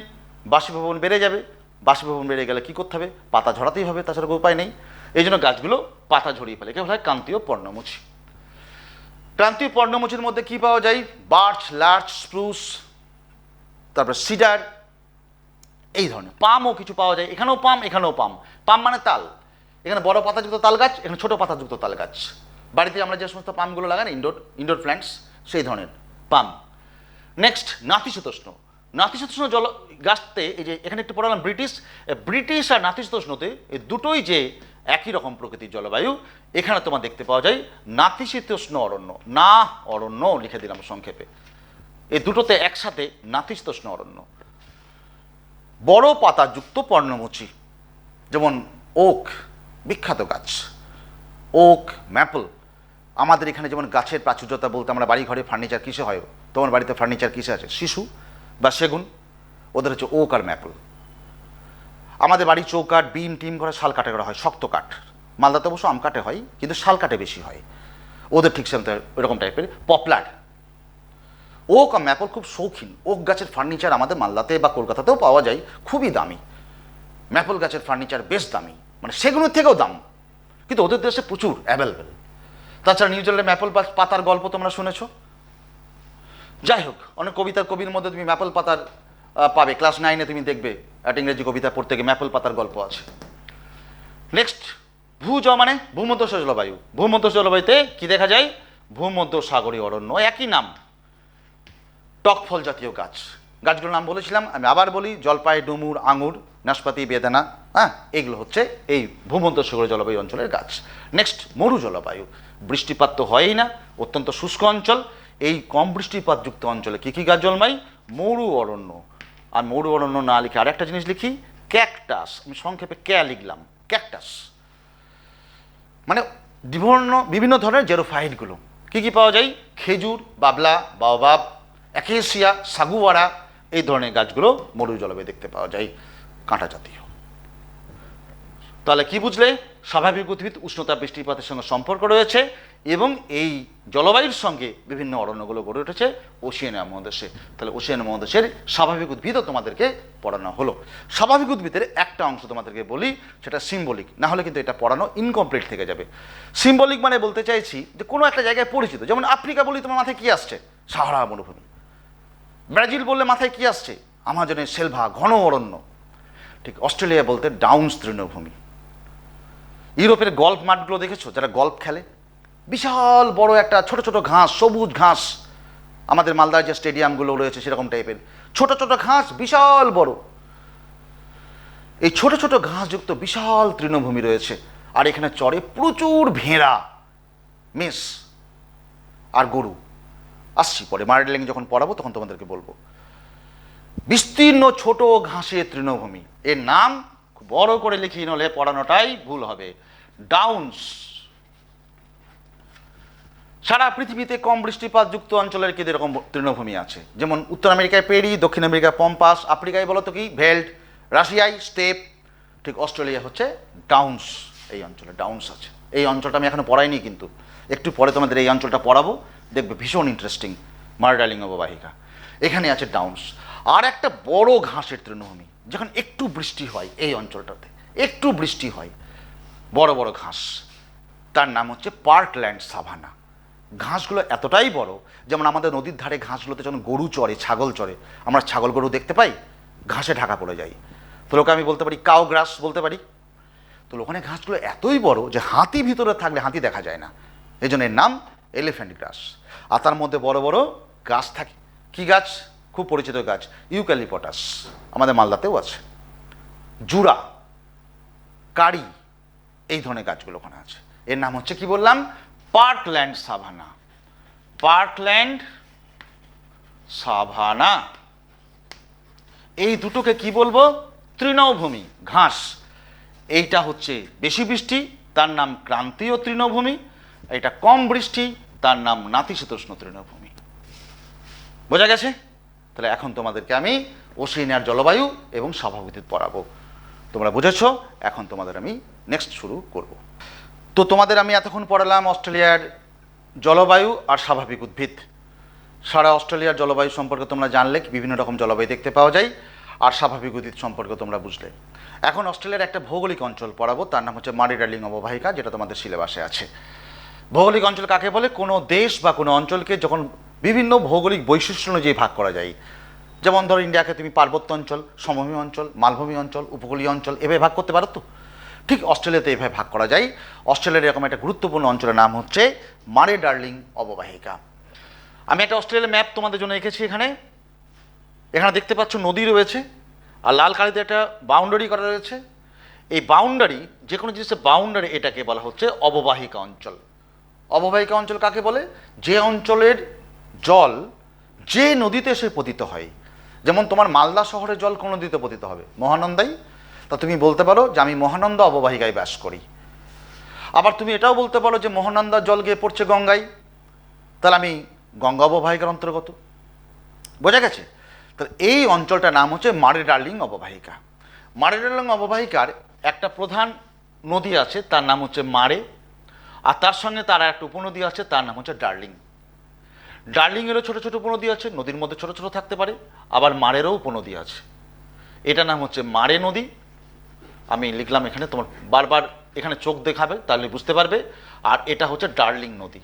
[SPEAKER 2] বাষ্পীভবন বেড়ে যাবে। বাষ্পীভবন বেড়ে গেলে কী করতে হবে? পাতা ঝরাতেই হবে, তাছাড়া উপায় নেই। এই জন্য গাছগুলো পাতা ঝরিয়ে ফেলে। একে বলা হয় ক্রান্তীয় পর্ণমোচী। ক্রান্তীয় পর্ণমোচীর মধ্যে কি পাওয়া যায়? বার্চ, লার্চ, স্প্রুস, তারপর সিডার, এই ধরনের। পামও কিছু পাওয়া যায়, এখানেও পাম, এখানেও পাম। পাম মানে তাল, এখানে বড় পাতাযুক্ত তাল গাছ, এখানে ছোট পাতাযুক্ত তাল গাছ। বাড়িতে আমরা যে সমস্ত পামগুলো লাগাই, ইনডোর প্ল্যান্টস, সেই ধরনের পাম। নেক্সট নাতিশীতোষ্ণ। নাতিশীতোষ্ণ জল গাছতে, এই যে এখানে একটু পড়ালাম ব্রিটিশ আর নাতিশীতোষ্ণতে এই দুটোই যে একই রকম প্রকৃতির জলবায়ু। এখানে তোমার দেখতে পাওয়া যায় নাতিশীতোষ্ণ অরণ্য, না অরণ্য লিখে দিলাম সংক্ষেপে। এই দুটোতে একসাথে নাতিশীতোষ্ণ অরণ্য। বড় পাতাযুক্ত পর্ণমোচী, যেমন ওক, বিখ্যাত গাছ। Oak, maple. আমাদের এখানে যেমন গাছের প্রাচুর্যতা বলতে আমরা বাড়ি ঘরে ফার্নিচার কিসে হয়? তোমার বাড়িতে ফার্নিচার কিসে আছে? শিশু বা সেগুন। ওদের হচ্ছে ওক আর ম্যাপল। আমাদের বাড়ি চৌকাঠ, বিম টিম করে শাল কাঠে করা হয়, শক্ত কাঠ। মালদাতে অবশ্য আম কাঠে হয়, কিন্তু শাল কাঠে বেশি হয়। ওদের ঠিক সেম এরকম টাইপের। পপলার, ওক আর ম্যাপল খুব শৌখিন। ওক গাছের ফার্নিচার আমাদের মালদাতে বা কলকাতাতেও পাওয়া যায়, খুবই দামি। ম্যাপল গাছের ফার্নিচার বেশ দামি, মানে সেগুলোর থেকেও দাম, কিন্তু ওদের দেশে প্রচুর অ্যাভেলেবেল। তাছাড়া নিউজিল্যান্ডে ম্যাপল পাতার গল্প তোমরা শুনেছ। যাই হোক, অনেক কবির মধ্যে তুমি ম্যাপল পাতার পাবে। ক্লাস 9-এ তুমি দেখবে একটা ইংরেজি কবিতা পড়তে গিয়ে ম্যাপল পাতার গল্প আছে। নেক্সট ভূজ, মানে ভূমধ্যসাগরীয় জলবায়ু। ভূমধ্যসাগরীয় জলবায়ুতে কি দেখা যায়? ভূমধ্যসাগরীয় অরণ্য, একই নাম। টক ফল জাতীয় গাছ। গাছগুলোর নাম বলেছিলাম, আমি আবার বলি। জলপাই, ডুমুর, আঙুর, নাশপাতি, বেদানা, হ্যাঁ, এগুলো হচ্ছে এই ভূমধ্যসাগরীয় জলবায়ু অঞ্চলের গাছ। নেক্সট মরু জলবায়ু। বৃষ্টিপাত তো হয়ই না, অত্যন্ত শুষ্ক অঞ্চল। এই কম বৃষ্টিপাতযুক্ত অঞ্চলে কী কী গাছ জন্মায়? মরু অরণ্য। আর মরু অরণ্য না লিখে আর একটা জিনিস লিখি, ক্যাকটাস। আমি সংক্ষেপে লিখলাম, ক্যাকটাস। মানে বিভিন্ন ধরনের জেরোফাইটগুলো। কী কী পাওয়া যায়? খেজুর, বাবলা, বাওবাব, অ্যাকেসিয়া, সাগুয়ারা, এই ধরনের গাছগুলো মরু জলবায়ু দেখতে পাওয়া যায়, কাঁটা জাতীয়। তাহলে কি বুঝলে? স্বাভাবিক উদ্ভিদ, উষ্ণতা, বৃষ্টিপাতের সঙ্গে সম্পর্ক রয়েছে, এবং এই জলবায়ুর সঙ্গে বিভিন্ন অরণ্যগুলো গড়ে উঠেছে ওশেনিয়া মহাদেশে। তাহলে ওশেনিয়া মহাদেশের স্বাভাবিক উদ্ভিদও তোমাদেরকে পড়ানো হলো। স্বাভাবিক উদ্ভিদের একটা অংশ তোমাদেরকে বলি, সেটা সিম্বলিক, না হলে কিন্তু এটা পড়ানো ইনকমপ্লিট থেকে যাবে। সিম্বলিক মানে বলতে চাইছি যে কোনো একটা জায়গায় পরিচিত। যেমন আফ্রিকা বলি, তোমার মাথায় কি আসছে? সাহারা মরুভূমি। ব্রাজিল বললে মাথায় কি আসছে? আমাজনের সেলভা, ঘন অরণ্য। ঠিক অস্ট্রেলিয়া বলতে ডাউনস তৃণভূমি। ইউরোপের গল্ফ মাঠগুলো দেখেছো? যারা গল্ফ খেলে, বিশাল বড় একটা ছোট ছোট ঘাস, সবুজ ঘাস। আমাদের মালদার যে স্টেডিয়ামগুলো রয়েছে সেরকম টাইপের ছোট ছোট ঘাস, বিশাল বড়। এই ছোট ছোট ঘাসযুক্ত বিশাল তৃণভূমি রয়েছে। আর এখানে চড়ে প্রচুর ভেড়া, মেষ আর গরু। আসছি পরে, মডেলিং যখন পড়াবো তখন তোমাদেরকে বলবো। বিস্তীর্ণ ছোট ঘাসের তৃণভূমি, এর নাম বড় করে লিখিয়ে নিলে পড়ানোটাই ভুল হবে, ডাউনস। সারা পৃথিবীতে কম বৃষ্টিপাতযুক্ত অঞ্চলের কি এরকম তৃণভূমি আছে? যেমন উত্তর আমেরিকায় পেরি, দক্ষিণ আমেরিকায় পম্পাস, আফ্রিকায় বলো তো কি ভেল্ট, রাশিয়ায় স্টেপ। ঠিক অস্ট্রেলিয়া হচ্ছে ডাউনস। এই অঞ্চলে ডাউনস আছে। এই অঞ্চলটা আমি এখনো পড়াইনি, কিন্তু একটু পরে তোমাদের এই অঞ্চলটা পড়াবো, দেখবে ভীষণ ইন্টারেস্টিং। মার্ডার্লিং অববাহিকা, এখানে আছে ডাউনস। আর একটা বড় ঘাসের তৃণভূমি, যখন একটু বৃষ্টি হয় এই অঞ্চলটাতে, একটু বৃষ্টি হয়, বড় বড় ঘাস, তার নাম হচ্ছে পার্কল্যান্ড সাভানা। ঘাসগুলো এতটাই বড়, যেমন আমাদের নদীর ধারে ঘাসগুলোতে যখন গরু চড়ে, ছাগল চড়ে, আমরা ছাগল গরু দেখতে পাই, ঘাসে ঢাকা পড়ে যাই, তো লোকে আমি বলতে পারি কাউ গ্রাস বলতে পারি। তো ওখানে ঘাসগুলো এতই বড় যে হাতি ভিতরে থাকলে হাতি দেখা যায় না, এই জন্য এর নাম এলিফ্যান্ট গ্রাস। আর তার মধ্যে বড় বড় গাছ থাকে। কি গাছ? খুব পরিচিত গাছ ইউক্যালিপটাস, আমাদের মালদাতেও আছে। জুরা, কারি, এই ধরনের গাছগুলো ওখানে আছে। এর নাম হচ্ছে কি বললাম? Parkland savanna. পার্কল্যান্ড সাভানা, এই দুটোকে কি বলবো? তৃণভূমি, ঘাস। এইটা হচ্ছে বেশি বৃষ্টি, তার নাম ক্রান্তীয় তৃণভূমি। এটা কম বৃষ্টি, তার নাম নাতিশীতোষ্ণ তৃণভূমি। বোঝা গেছে? তাহলে এখন তোমাদেরকে আমি ওশেনিয়ার জলবায়ু এবং স্বাভাবিক পড়াবো। তোমরা বুঝেছো? এখন তোমাদের আমি নেক্সট শুরু করব। তো তোমাদের আমি এতক্ষণ পড়ালাম অস্ট্রেলিয়ার জলবায়ু আর স্বাভাবিক উদ্ভিদ। সারা অস্ট্রেলিয়ার জলবায়ু সম্পর্কে তোমরা জানলে, বিভিন্ন রকম জলবায়ু দেখতে পাওয়া যায়, আর স্বাভাবিক উদ্ভিদ সম্পর্কে তোমরা বুঝলে। এখন অস্ট্রেলিয়ার একটা ভৌগোলিক অঞ্চল পড়াবো, তার নাম হচ্ছে মারি ডার্লিং অববাহিকা, যেটা তোমাদের সিলেবাসে আছে। ভৌগোলিক অঞ্চল কাকে বলে? কোনো দেশ বা কোনো অঞ্চলকে যখন বিভিন্ন ভৌগোলিক বৈশিষ্ট্য অনুযায়ী ভাগ করা যায়। যেমন ধরো ইন্ডিয়াকে তুমি পার্বত্য অঞ্চল, সমভূমি অঞ্চল, মালভূমি অঞ্চল, উপকূলীয় অঞ্চল এভাবে ভাগ করতে পারো। তো ঠিক অস্ট্রেলিয়াতে এভাবে ভাগ করা যায়। অস্ট্রেলিয়ার এরকম একটা গুরুত্বপূর্ণ অঞ্চলের নাম হচ্ছে মারি ডার্লিং অববাহিকা। আমি একটা অস্ট্রেলিয়ার ম্যাপ তোমাদের জন্য এঁকেছি। এখানে দেখতে পাচ্ছ নদী রয়েছে, আর লাল কালিতে একটা বাউন্ডারি করা রয়েছে। এই বাউন্ডারি, যে কোনো জিনিসের বাউন্ডারি, এটাকে বলা হচ্ছে অববাহিকা অঞ্চল। অববাহিকা অঞ্চল কাকে বলে? যে অঞ্চলের জল যে নদীতে এসে পতিত হয়। যেমন তোমার মালদা শহরের জল কোন নদীতে পতিত হবে? মহানন্দাই। তা তুমি বলতে পারো যে আমি মহানন্দা অববাহিকায় বাস করি। আবার তুমি এটাও বলতে পারো যে মহানন্দার জল গিয়ে পড়ছে গঙ্গায়, তাহলে আমি গঙ্গা অববাহিকার অন্তর্গত। বোঝা গেছে? তাহলে এই অঞ্চলটার নাম হচ্ছে মারি ডার্লিং অববাহিকা। মারি ডার্লিং অববাহিকার একটা প্রধান নদী আছে, তার নাম হচ্ছে মারে, আর তার সঙ্গে তার একটা উপনদী আছে, তার নাম হচ্ছে ডার্লিং। ডার্লিংয়েরও ছোটো ছোটো উপনদী আছে, নদীর মধ্যে ছোটো ছোটো থাকতে পারে। আবার মারেরও উপনদী আছে, এটার নাম হচ্ছে মারে নদী। আমি লিখলাম এখানে, তোমার বারবার এখানে চোখ দেখাবে, তাহলে বুঝতে পারবে। আর এটা হচ্ছে ডার্লিং নদী।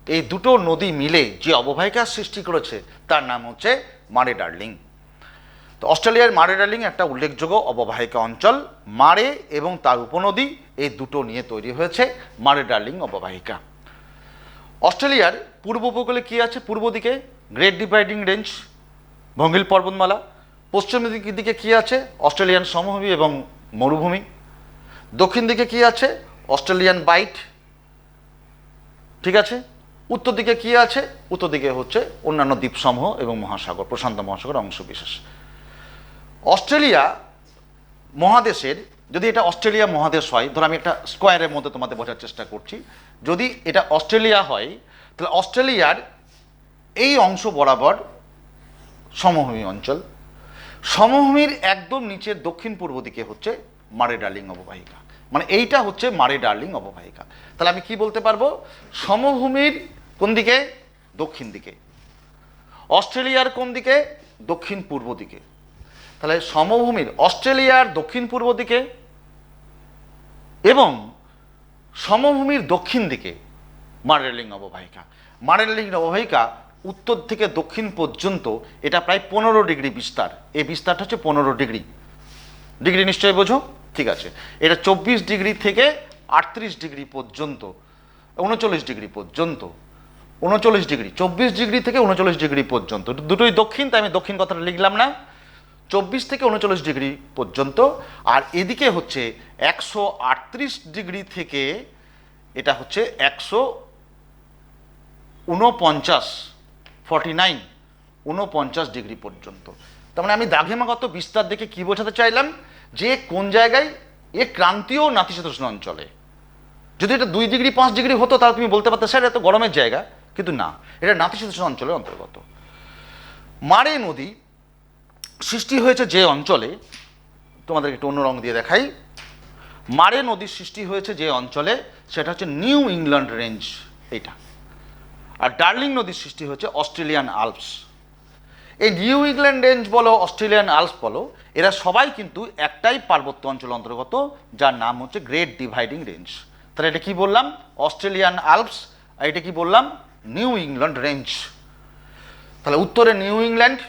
[SPEAKER 2] এই দুটো নদী মিলে যে অববাহিকার সৃষ্টি করেছে তার নাম হচ্ছে মারে ডার্লিং। তো অস্ট্রেলিয়ার মারে ডার্লিং একটা উল্লেখযোগ্য অববাহিকা অঞ্চল। মারে এবং তার উপনদী, এই দুটো নিয়ে তৈরি হয়েছে মারে ডার্লিং অববাহিকা। অস্ট্রেলিয়ার পূর্ব উপকূলে কী আছে? পূর্ব দিকে গ্রেট ডিভাইডিং রেঞ্জ, ভঙ্গিল পর্বতমালা। পশ্চিম দিকে কী আছে? অস্ট্রেলিয়ান সমভূমি এবং মরুভূমি। দক্ষিণ দিকে কী আছে? Australian bight. ঠিক আছে? উত্তর দিকে কী আছে? উত্তর দিকে হচ্ছে অন্যান্য দ্বীপসমূহ এবং মহাসাগর, প্রশান্ত মহাসাগর অংশ বিশেষ। অস্ট্রেলিয়া মহাদেশের, যদি এটা অস্ট্রেলিয়া মহাদেশ হয়, ধরো আমি একটা স্কোয়ারের মধ্যে তোমাদের বোঝার চেষ্টা করছি, যদি এটা অস্ট্রেলিয়া হয়, তাহলে অস্ট্রেলিয়ার এই অংশ বরাবর সমভূমি অঞ্চল। সমভূমির একদম নিচের দক্ষিণ পূর্ব দিকে হচ্ছে মারে ডার্লিং অববাহিকা। মানে এইটা হচ্ছে মারে ডার্লিং অববাহিকা। তাহলে আমি কি বলতে পারবো? সমভূমির কোন দিকে? দক্ষিণ দিকে। অস্ট্রেলিয়ার কোন দিকে? দক্ষিণ পূর্ব দিকে। তাহলে সমভূমির অস্ট্রেলিয়ার দক্ষিণ পূর্ব দিকে এবং সমভূমির দক্ষিণ দিকে মারে ডার্লিং অববাহিকা। মারে ডার্লিং অববাহিকা উত্তর থেকে দক্ষিণ পর্যন্ত এটা প্রায় 15 ডিগ্রি বিস্তার। এই বিস্তারটা হচ্ছে 15 ডিগ্রি। ডিগ্রি নিশ্চয়ই বোঝো? ঠিক আছে। এটা 24 ডিগ্রি থেকে 38 ডিগ্রি পর্যন্ত, 39 ডিগ্রি পর্যন্ত, 39 ডিগ্রি, 24 ডিগ্রি থেকে 39 ডিগ্রি পর্যন্ত, দুটোই দক্ষিণ, তাই আমি দক্ষিণ কথাটা লিখলাম না। 24 থেকে 39 ডিগ্রি পর্যন্ত। আর এদিকে হচ্ছে 138 ডিগ্রি থেকে এটা হচ্ছে 49 ডিগ্রি পর্যন্ত। তার মানে আমি দ্রাঘিমাগত বিস্তার দেখে কি বোঝাতে চাইলাম? যে কোন জায়গায় এ ক্রান্তীয় নাতিশীতোষ্ণ অঞ্চলে। যদি এটা 2 ডিগ্রি 5 ডিগ্রি হতো তাহলে তুমি বলতে পারতে স্যার এত গরমের জায়গা, কিন্তু না, এটা নাতিশীতোষ্ণ অঞ্চলের অন্তর্গত। মারে নদী সৃষ্টি হয়েছে যে অঞ্চলে, তোমাদেরকে একটু অন্য রং দিয়ে দেখাই। মারে নদীর সৃষ্টি হয়েছে যে অঞ্চলে, সেটা হচ্ছে নিউ ইংল্যান্ড রেঞ্জ, এইটা। আর ডার্লিং নদীর সৃষ্টি হচ্ছে অস্ট্রেলিয়ান আল্পস। এই নিউ ইংল্যান্ড রেঞ্জ বলো, অস্ট্রেলিয়ান আল্পস বলো, এরা সবাই কিন্তু একটাই পার্বত্য অঞ্চল অন্তর্গত, যার নাম হচ্ছে গ্রেট ডিভাইডিং রেঞ্জ। তাহলে এটা কি বললাম? Australian Alps. আর এটা কি বললাম? New England range. তাহলে উত্তরে নিউ ইংল্যান্ড,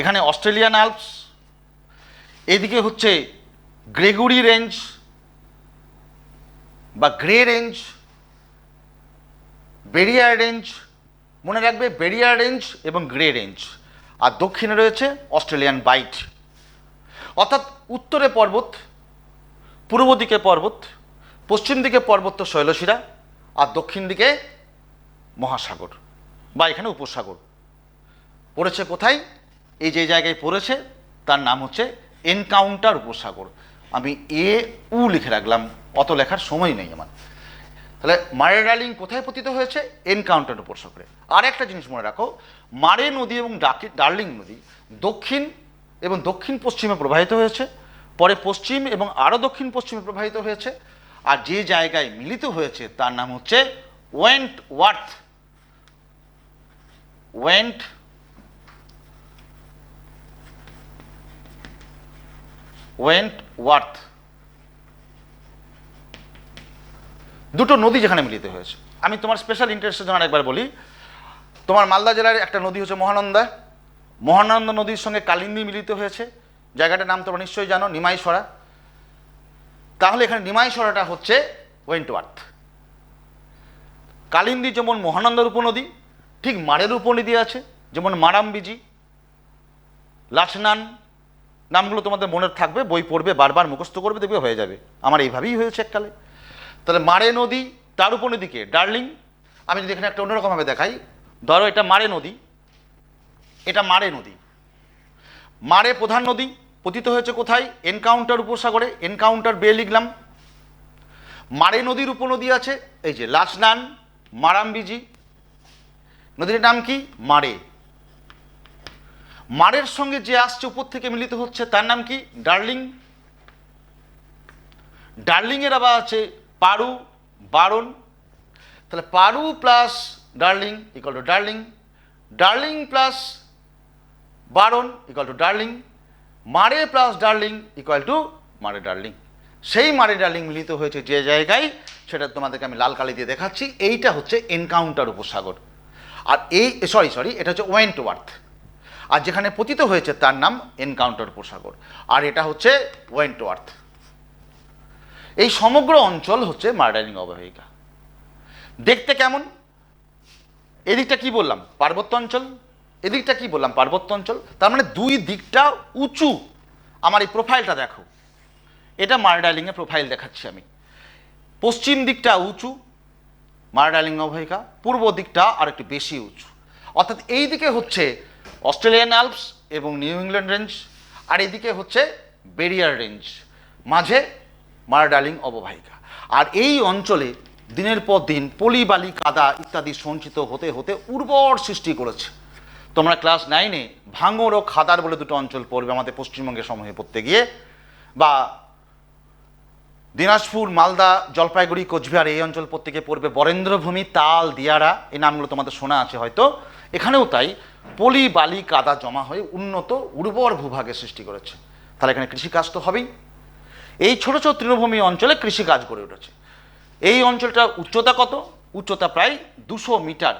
[SPEAKER 2] এখানে অস্ট্রেলিয়ান আল্পস, এদিকে হচ্ছে গ্রেগরি রেঞ্জ বা গ্রে রেঞ্জ, বেরিয়ার রেঞ্জ, মনে রাখবে বেরিয়ার রেঞ্জ এবং গ্রে রেঞ্জ। আর দক্ষিণে রয়েছে অস্ট্রেলিয়ান বাইট। অর্থাৎ উত্তরে পর্বত, পূর্ব দিকে পর্বত, পশ্চিম দিকে পর্বত শৈলশিরা, আর দক্ষিণ দিকে মহাসাগর বা এখানে উপসাগর। পড়েছে কোথায়? এই যে জায়গায় পড়েছে তার নাম হচ্ছে এনকাউন্টার উপসাগর। আমি লিখে রাখলাম, অত লেখার সময় নেই আমার। তাহলে মারে ডার্লিং কোথায় পতিত হয়েছে? এনকাউন্টার উপসাগরে। আর একটা জিনিস মনে রাখো, মারে নদী এবং ডার্লিং নদী দক্ষিণ এবং দক্ষিণ পশ্চিমে প্রবাহিত হয়েছে, পরে পশ্চিম এবং আরও দক্ষিণ পশ্চিমে প্রবাহিত হয়েছে, আর যে জায়গায় মিলিত হয়েছে তার নাম হচ্ছে ওয়েন্টওয়ার্থ। ওয়েন্টওয়ার্থ দুটো নদী যেখানে মিলিত হয়েছে। আমি তোমার স্পেশাল ইন্টারেস্টের জন্য একবার বলি, তোমার মালদা জেলার একটা নদী হচ্ছে মহানন্দা। মহানন্দা নদীর সঙ্গে কালিন্দী মিলিত হয়েছে, জায়গাটার নাম তোমরা নিশ্চয়ই জানো, নিমাইসরা। তাহলে এখানে নিমাইসরাটা হচ্ছে ওয়েন্টওয়ার্থ। কালিন্দী যেমন মহানন্দার উপনদী, ঠিক মারের উপনদী আছে, যেমন মারামবিজি, লাচনান, নামগুলো তোমাদের মনে থাকবে, বই পড়বে, বারবার মুখস্থ করবে, দেখবে হয়ে যাবে। আমার এইভাবেই হয়েছে এককালে। তাহলে মারে নদী, তার উপনদীকে ডার্লিং। আমি যদি এখানে একটা অন্যরকমভাবে দেখাই, ধরো এটা মারে নদী, এটা মারে নদী। মারে প্রধান নদী, পতিত হয়েছে কোথায়? এনকাউন্টার উপসাগরে, এনকাউন্টার বে লিখলাম। মারে নদীর উপনদী আছে এই যে লাচনান, মারামবিজি। নদীর নাম কি? মারে। মারের সঙ্গে যে আসছে উপর থেকে মিলিত হচ্ছে তার নাম কি? ডার্লিং। ডার্লিংয়ের আবার আছে পারু, বারণ। তাহলে পারু plus darling equal to darling, darling plus বারণ ইকুয়াল টু ডার্লিং, মারে প্লাস ডার্লিং ইকুয়াল টু মারে ডার্লিং। সেই মারে ডার্লিং মিলিত হয়েছে যে জায়গায়, সেটা তোমাদেরকে আমি লাল কালি দিয়ে দেখাচ্ছি। এইটা হচ্ছে এনকাউন্টার উপসাগর। আর এই সরি এটা হচ্ছে ওয়েন্টওয়ার্থ। আর যেখানে পতিত হয়েছে তার নাম এনকাউন্টার উপসাগর, আর এটা হচ্ছে ওয়েন্টওয়ার্থ। এই সমগ্র অঞ্চল হচ্ছে মারে ডার্লিং অববাহিকা। দেখতে কেমন? এদিকটা কি বললাম? পার্বত্য অঞ্চল। এদিকটা কি বললাম? পার্বত্য অঞ্চল। তার মানে দুই দিকটা উঁচু। আমার এই প্রোফাইলটা দেখো, এটা মারে ডার্লিংয়ের প্রোফাইল দেখাচ্ছি আমি। পশ্চিম দিকটা উঁচু, মারে ডার্লিং অববাহিকা, পূর্ব দিকটা আর একটু বেশি উঁচু। অর্থাৎ এই দিকে হচ্ছে অস্ট্রেলিয়ান আল্পস এবং নিউ ইংল্যান্ড রেঞ্জ, আর এদিকে হচ্ছে বেরিয়ার রেঞ্জ, মাঝে মারে ডার্লিং অববাহিকা। আর এই অঞ্চলে দিনের পর দিন পলি, বালি, কাদা ইত্যাদি সঞ্চিত হতে হতে উর্বর সৃষ্টি করেছে। তোমরা ক্লাস 9-এ ভাঙর ও খাদার বলে দুটো অঞ্চল পড়বে আমাদের পশ্চিমবঙ্গের সমূহে পড়তে গিয়ে, বা দিনাজপুর, মালদা, জলপাইগুড়ি, কোচবিহার এই অঞ্চল প্রত্যেকে পড়বে। বরেন্দ্রভূমি, তাল, দিয়ারা এই নামগুলো তোমাদের শোনা আছে হয়তো। এখানেও তাই পলি, বালি, কাদা জমা হয়ে উন্নত উর্বর ভূভাগের সৃষ্টি করেছে। তাহলে এখানে কৃষিকাজ তো হবেই। এই ছোট ছোট তৃণভূমি অঞ্চলে কৃষিকাজ গড়ে উঠেছে। এই অঞ্চলটা উচ্চতা কত? উচ্চতা প্রায় 200 মিটার।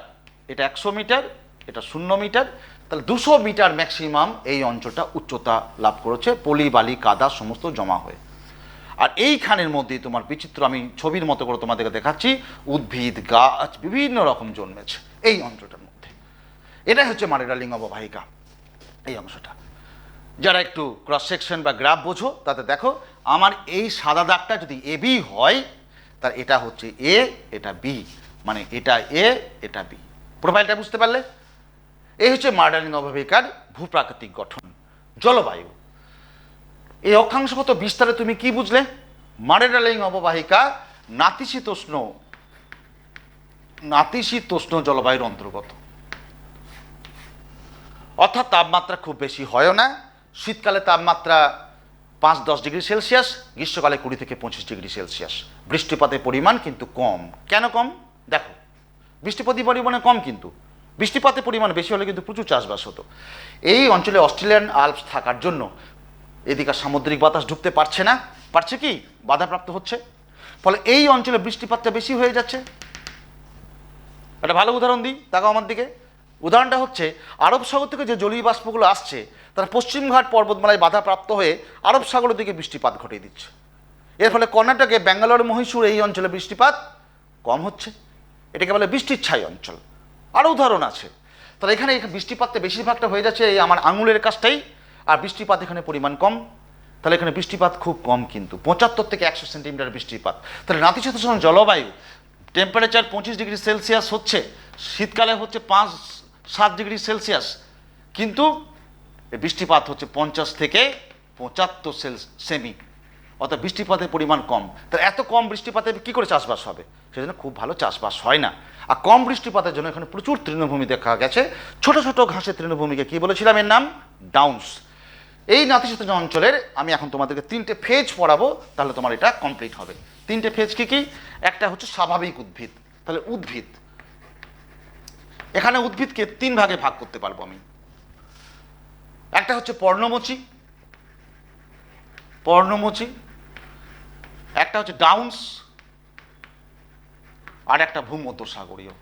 [SPEAKER 2] এটা 100 মিটার, এটা 0 মিটার। তাহলে 200 মিটার ম্যাক্সিমাম এই অঞ্চলটা উচ্চতা লাভ করেছে, পলি, বালি, কাদা সমস্ত জমা হয়ে। আর এইখানের মধ্যেই তোমার বিচিত্র, আমি ছবির মতো করে তোমাদেরকে দেখাচ্ছি, উদ্ভিদ, গাছ বিভিন্ন রকম জন্মেছে এই অঞ্চলটার মধ্যে। এটাই হচ্ছে মারে ডার্লিং অববাহিকা, এই অংশটা। যারা একটু ক্রস সেকশন বা গ্রাফ বোঝো তাতে দেখো, আমার এই সাদা দাগটা যদি এ বি হয়, তার এটা হচ্ছে এ, এটা বি, মানে এটা এ, এটা বি। প্রোফাইলটা বুঝতে পারলে? এই হচ্ছে মারে ডার্লিং অববাহিকার ভূপ্রাকৃতিক গঠন। জলবায়ু, এই অক্ষাংশগত বিস্তারে তুমি কি বুঝলে? মারে ডার্লিং অববাহিকা নাতিশীতোষ্ণ জলবায়ুর অন্তর্গত। অর্থাৎ তাপমাত্রা খুব বেশি হয়ও না। শীতকালে তাপমাত্রা 5-10 ডিগ্রি সেলসিয়াস, গ্রীষ্মকালে 20 থেকে 25 ডিগ্রি সেলসিয়াস। বৃষ্টিপাতের পরিমাণ কিন্তু কম। কেন কম? দেখো, বৃষ্টিপাতের পরিমাণে কম কিন্তু বৃষ্টিপাতের পরিমাণ বেশি হলে কিন্তু প্রচুর চাষবাস হতো। এই অঞ্চলে অস্ট্রেলিয়ান আল্পস থাকার জন্য এদিকে সামুদ্রিক বাতাস ঢুকতে পারছে না, পারছে কি, বাধাপ্রাপ্ত হচ্ছে, ফলে এই অঞ্চলে বৃষ্টিপাতটা বেশি হয়ে যাচ্ছে। একটা ভালো উদাহরণ দিই, তাকাও আমার দিকে। উদাহরণটা হচ্ছে আরব সাগর থেকে যে জলীয় বাষ্পগুলো আসছে তারা পশ্চিমঘাট পর্বতমালায় বাধাপ্রাপ্ত হয়ে আরব সাগরের দিকে বৃষ্টিপাত ঘটিয়ে দিচ্ছে। এর ফলে কর্ণাটকে ব্যাঙ্গালোর, মহীশূর এই অঞ্চলে বৃষ্টিপাত কম হচ্ছে। এটাকে বলে বৃষ্টির ছাই অঞ্চল। আরও উদাহরণ আছে। তাহলে এখানে বৃষ্টিপাতটা বেশিরভাগটা হয়ে যাচ্ছে এই আমার আঙুলের কাজটাই, আর বৃষ্টিপাত এখানে পরিমাণ কম। তাহলে এখানে বৃষ্টিপাত খুব কম, কিন্তু 75 থেকে 100 সেন্টিমিটার বৃষ্টিপাত। তাহলে নাতিশীতোষ্ণ জলবায়ু, টেম্পারেচার 25 ডিগ্রি সেলসিয়াস হচ্ছে, শীতকালে হচ্ছে 5-7 ডিগ্রি সেলসিয়াস, কিন্তু বৃষ্টিপাত হচ্ছে 50 থেকে 75 সেমি, অর্থাৎ বৃষ্টিপাতের পরিমাণ কম। তাহলে এত কম বৃষ্টিপাতে কী করে চাষবাস হবে? সেজন্য খুব ভালো চাষবাস হয় না। আর কম বৃষ্টিপাতের জন্য এখানে প্রচুর তৃণভূমি দেখা গেছে। ছোট ছোট ঘাসের তৃণভূমিকে কী বলেছিলাম, এর নাম ডাউন্স। এই নাতিশীতোষ্ণ অঞ্চলের আমি এখন তোমাদেরকে 3টে ফেজ পড়াবো, তাহলে তোমার এটা কমপ্লিট হবে। 3টে ফেজ কী কী? একটা হচ্ছে স্বাভাবিক উদ্ভিদ। তাহলে উদ্ভিদ, এখানে উদ্ভিদকে 3 ভাগে ভাগ করতে পারবো আমি। একটা হচ্ছে পর্ণমোচী, একটা হচ্ছে ডাউন্স, আর একটা ভূমধ্যসাগরীয়।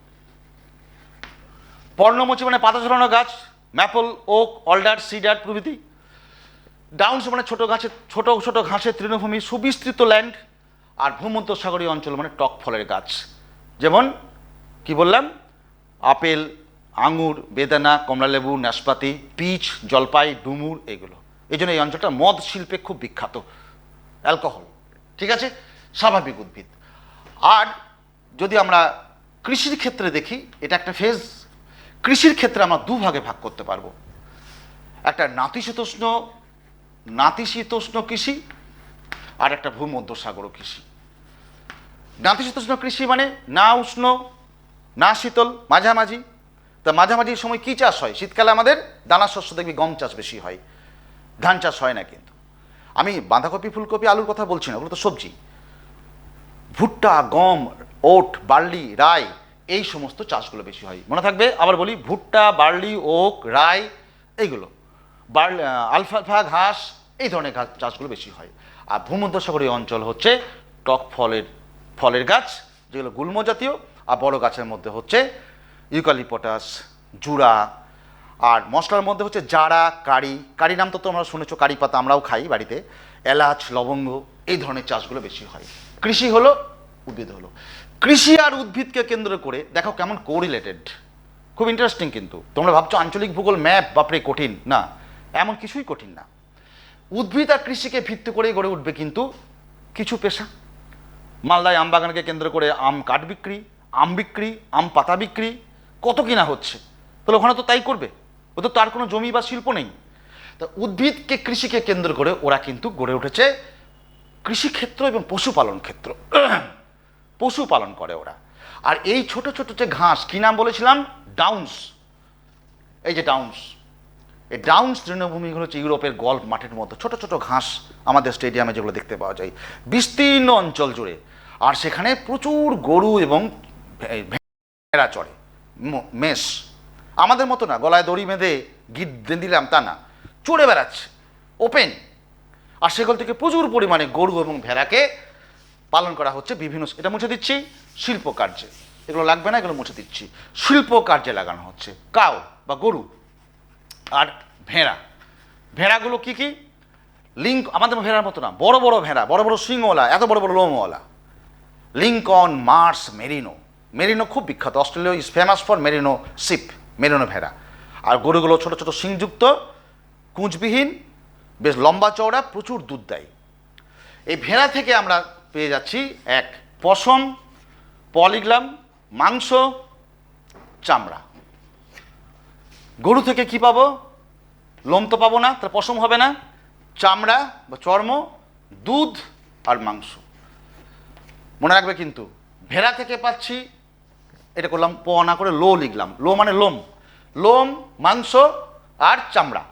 [SPEAKER 2] পর্ণমোচী মানে পাতা ঝরানো গাছ, ম্যাপল, ওক, অলডার, সিডার প্রভৃতি। ডাউন্স মানে ছোট ছোট ঘাসের তৃণভূমি, সুবিস্তৃত ল্যান্ড। আর ভূমধ্যসাগরীয় অঞ্চল মানে টক ফলের গাছ, যেমন কি বললাম, আপেল, আঙুর, বেদানা, কমলালেবু, নাশপাতি, পিচ, জলপাই, ডুমুর, এগুলো। এই জন্য এই অঞ্চলটা মদ শিল্পে খুব বিখ্যাত, অ্যালকোহল। ঠিক আছে, স্বাভাবিক উদ্ভিদ। আর যদি আমরা কৃষির ক্ষেত্রে দেখি, এটা একটা ফেজ। কৃষির ক্ষেত্রে আমরা 2 ভাগে ভাগ করতে পারবো। একটা নাতিশীতোষ্ণ কৃষি, আর একটা ভূমধ্যসাগর কৃষি। নাতিশীতোষ্ণ কৃষি মানে না উষ্ণ না শীতল, মাঝামাঝি। তা মাঝামাঝি সময় কী চাষ হয়? শীতকালে আমাদের দানা শস্য দেখবি গম চাষ বেশি হয়, ধান চাষ হয় না। কিন্তু আমি বাঁধাকপি, ফুলকপি, আলুর কথা বলছি না, ওগুলো তো সবজি। ভুট্টা, গম, ওট, বার্লি, রাই, এই সমস্ত চাষগুলো বেশি হয়। মনে থাকবে, আবার বলি, ভুট্টা, বার্লি, ওক, রাই, এইগুলো, আলফালফা ঘাস, এই ধরনের চাষগুলো বেশি হয়। আর ভূমধ্যসাগরীয় অঞ্চল হচ্ছে টক ফলের গাছ, যেগুলো গুল্ম জাতীয়। আর বড় গাছের মধ্যে হচ্ছে ইউক্যালিপটাস, জুড়া। আর মশলার মধ্যে হচ্ছে জারা, কারি নাম তো তোমরা শুনেছো, কারি পাতা আমরাও খাই বাড়িতে, এলাচ, লবঙ্গ, এই ধরনের চাষগুলো বেশি হয়। কৃষি হলো, উদ্ভিদ হলো। কৃষি আর উদ্ভিদকে কেন্দ্র করে দেখো কেমন কোরিলেটেড, খুব ইন্টারেস্টিং। কিন্তু তোমরা ভাবছো আঞ্চলিক ভূগোল ম্যাপ বাপরে কঠিন, না, এমন কিছুই কঠিন না। উদ্ভিদ আর কৃষিকে ভিত্তি করেই গড়ে উঠবে কিন্তু কিছু পেশা। মালদায় আম বাগানকে কেন্দ্র করে আম কাঠ বিক্রি, আম বিক্রি, আম পাতা বিক্রি, কত কিনা হচ্ছে। তাহলে ওখানে তো তাই করবে, ও তো তার কোনো জমি বা শিল্প নেই। তা উদ্ভিদকে কৃষিকে কেন্দ্র করে ওরা কিন্তু গড়ে উঠেছে কৃষিক্ষেত্র এবং পশুপালন ক্ষেত্র। পশুপালন করে ওরা। আর এই ছোট ছোট যে ঘাস, কি নাম বলেছিলাম, ডাউন্স। এই যে ডাউন্স, এই ডাউন্স তৃণভূমিগুলো হচ্ছে ইউরোপের গল্ফ মাঠের মতো ছোট ছোট ঘাস, আমাদের স্টেডিয়ামে যেগুলো দেখতে পাওয়া যায় বিস্তীর্ণ অঞ্চল জুড়ে। আর সেখানে প্রচুর গরু এবং ভেড়া চড়ে, মেষ। আমাদের মতো না গলায় দড়ি বেঁধে গিট দিলাম, তা না, চড়ে বেড়াচ্ছে ওপেন। আর সেগুলো থেকে প্রচুর পরিমাণে গরু এবং ভেড়াকে পালন করা হচ্ছে বিভিন্ন, এটা মুছে দিচ্ছি, শিল্প কার্যে। এগুলো লাগবে না, এগুলো মুছে দিচ্ছি, শিল্প কার্যে লাগানো হচ্ছে। কাউ বা গরু আর ভেড়াগুলো কি কি? আমাদের ভেড়ার মতো না, বড় বড় ভেড়া, বড় বড় সিংওয়ালা, এত বড় বড় লোমওয়ালা। লিঙ্কন, মার্স, মেরিনো খুব বিখ্যাত। Australia is famous for merino sheep, merino ভেড়া। আর গরুগুলো ছোট ছোট শিংযুক্ত, কুঁচবিহীন, বেশ লম্বা চওড়া, প্রচুর দুধ দেয়। এই ভেড়া থেকে আমরা পেয়ে যাচ্ছি এক পশম, পলিগ্রাম, মাংস, চামড়া। গরু থেকে কি পাবো? লোম তো পাবো না, তার পশম হবে না, চামড়া বা চর্ম, দুধ আর মাংস। মনে রাখবে কিন্তু ভেড়া থেকে পাচ্ছি, এটা করলাম প না করে লো লিখলাম, লো মানে লোম, মাংস আর চামড়া।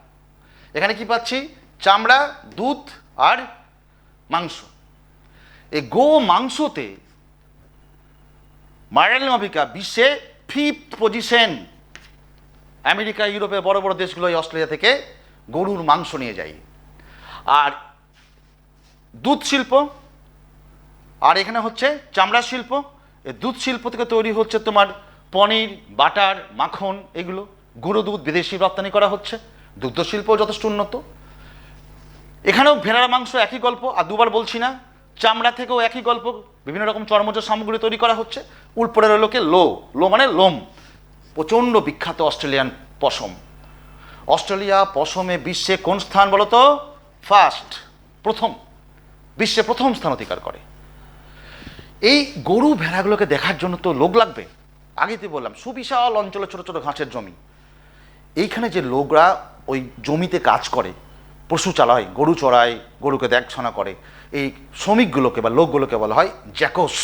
[SPEAKER 2] এখানে কি পাচ্ছি? চামড়া, দুধ আর মাংস। এই গো মাংসতে মার্ডাল নভিকা বিশ্বে 5th পজিশন, আমেরিকা, ইউরোপে বড় বড় দেশগুলো এই অস্ট্রেলিয়া থেকে গরুর মাংস নিয়ে যায়। আর দুধ শিল্প, আর এখানে হচ্ছে চামড়া শিল্প। এই দুধ শিল্প থেকে তৈরি হচ্ছে তোমার পনির, বাটার, মাখন, এগুলো গুঁড়ো দুধ বিদেশি রপ্তানি করা হচ্ছে। দুগ্ধ শিল্প যথেষ্ট উন্নত। এখানেও ভেড়ার মাংস একই গল্প, আর দুবার বলছি না। চামড়া থেকেও একই গল্প, বিভিন্ন রকম চর্মজ সামগ্রী তৈরি করা হচ্ছে। উপরে লোকে লো মানে লোম, প্রচণ্ড বিখ্যাত অস্ট্রেলিয়ান পশম। অস্ট্রেলিয়া পশমে বিশ্বে কোন স্থান বলো তো? ফার্স্ট, প্রথম, বিশ্বে প্রথম স্থান অধিকার করে। এই গরু ভেড়াগুলোকে দেখার জন্য তো লোক লাগবে। আগেই তো বললাম সুবিশাল অঞ্চলে ছোট ছোট ঘাসের জমি। এইখানে যে লোকরা ওই জমিতে কাজ করে, পশু চালায়, গরু চড়ায়, গরুকে দেখাশোনা করে, এই শ্রমিকগুলোকে বা লোকগুলোকে বলা হয় জ্যাকোস।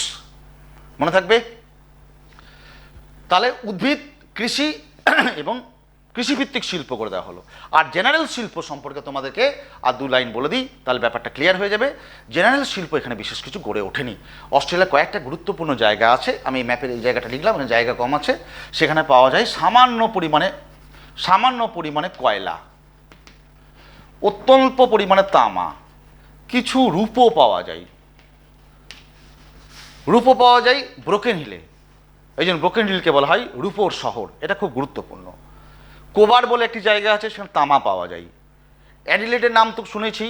[SPEAKER 2] মনে থাকবে? তাহলে উদ্ভিদ, কৃষি এবং কৃষিভিত্তিক শিল্প করে দেওয়া হলো। আর জেনারেল শিল্প সম্পর্কে তোমাদেরকে আর 2 লাইন বলে দিই, তাহলে ব্যাপারটা ক্লিয়ার হয়ে যাবে। জেনারেল শিল্প এখানে বিশেষ কিছু গড়ে ওঠেনি। অস্ট্রেলিয়া কয়েকটা গুরুত্বপূর্ণ জায়গা আছে, আমি ম্যাপের এই জায়গাটা লিখলাম, এখানে জায়গা কম আছে। সেখানে পাওয়া যায় সামান্য পরিমাণে কয়লা, অত্যল্প পরিমাণে তামা, কিছু রূপো পাওয়া যায়। রূপো পাওয়া যায় ব্রোকেন হিলে, এই জন্য ব্রোকেন হিলকে বলা হয় রূপোর শহর। এটা খুব গুরুত্বপূর্ণ। কোবার বলে একটি জায়গা আছে, সেখানে তামা পাওয়া যায়। অ্যাডিলেডের নাম তো শুনেছি,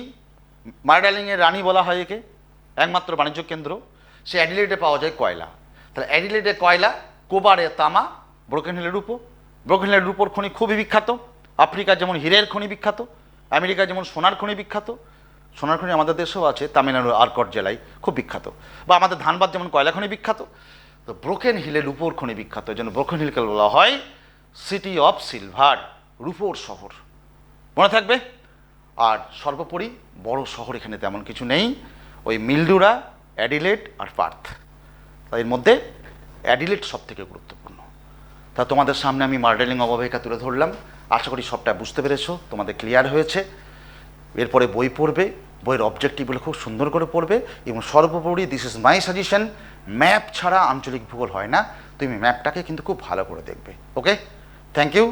[SPEAKER 2] মার্ডালিংয়ের রানী বলা হয় একে, একমাত্র বাণিজ্য কেন্দ্র। সে অ্যাডিলেডে পাওয়া যায় কয়লা। তাহলে অ্যাডিলেডে কয়লা, কোবারে তামা, ব্রোকেন হিলের রূপো। ব্রোকেন হিলের রূপোর খনি খুবই বিখ্যাত। আফ্রিকা যেমন হীরের খনি বিখ্যাত, আমেরিকা যেমন সোনার খনি বিখ্যাত। সোনার খনি আমাদের দেশেও আছে, তামিলনাড়ুর আরকট জেলায় খুব বিখ্যাত। বা আমাদের ধানবাদ যেমন কয়লা খনি বিখ্যাত, তো ব্রোকেন হিলের রূপোর খনি বিখ্যাত। এই জন্য ব্রোকেন হিলকে বলা হয় সিটি অফ সিলভার, রূপোর শহর। মনে থাকবে? আর সর্বোপরি বড় শহর এখানে তেমন কিছু নেই, ওই মিলডুরা, অ্যাডিলেড আর পার্থ। তাই এর মধ্যে অ্যাডিলেড সব থেকে গুরুত্বপূর্ণ। তা তোমাদের সামনে আমি মার্ডেলিং অববাহিকা তুলে ধরলাম। আশা করি সবটা বুঝতে পেরেছো, তোমাদের ক্লিয়ার হয়েছে। এরপরে বই পড়বে, বইয়ের অবজেক্টিভগুলো খুব সুন্দর করে পড়বে। এবং সর্বোপরি this is my suggestion, map ছাড়া আঞ্চলিক ভূগোল হয় না। তুমি ম্যাপটাকে কিন্তু খুব ভালো করে দেখবে। ওকে, থ্যাংক ইউ।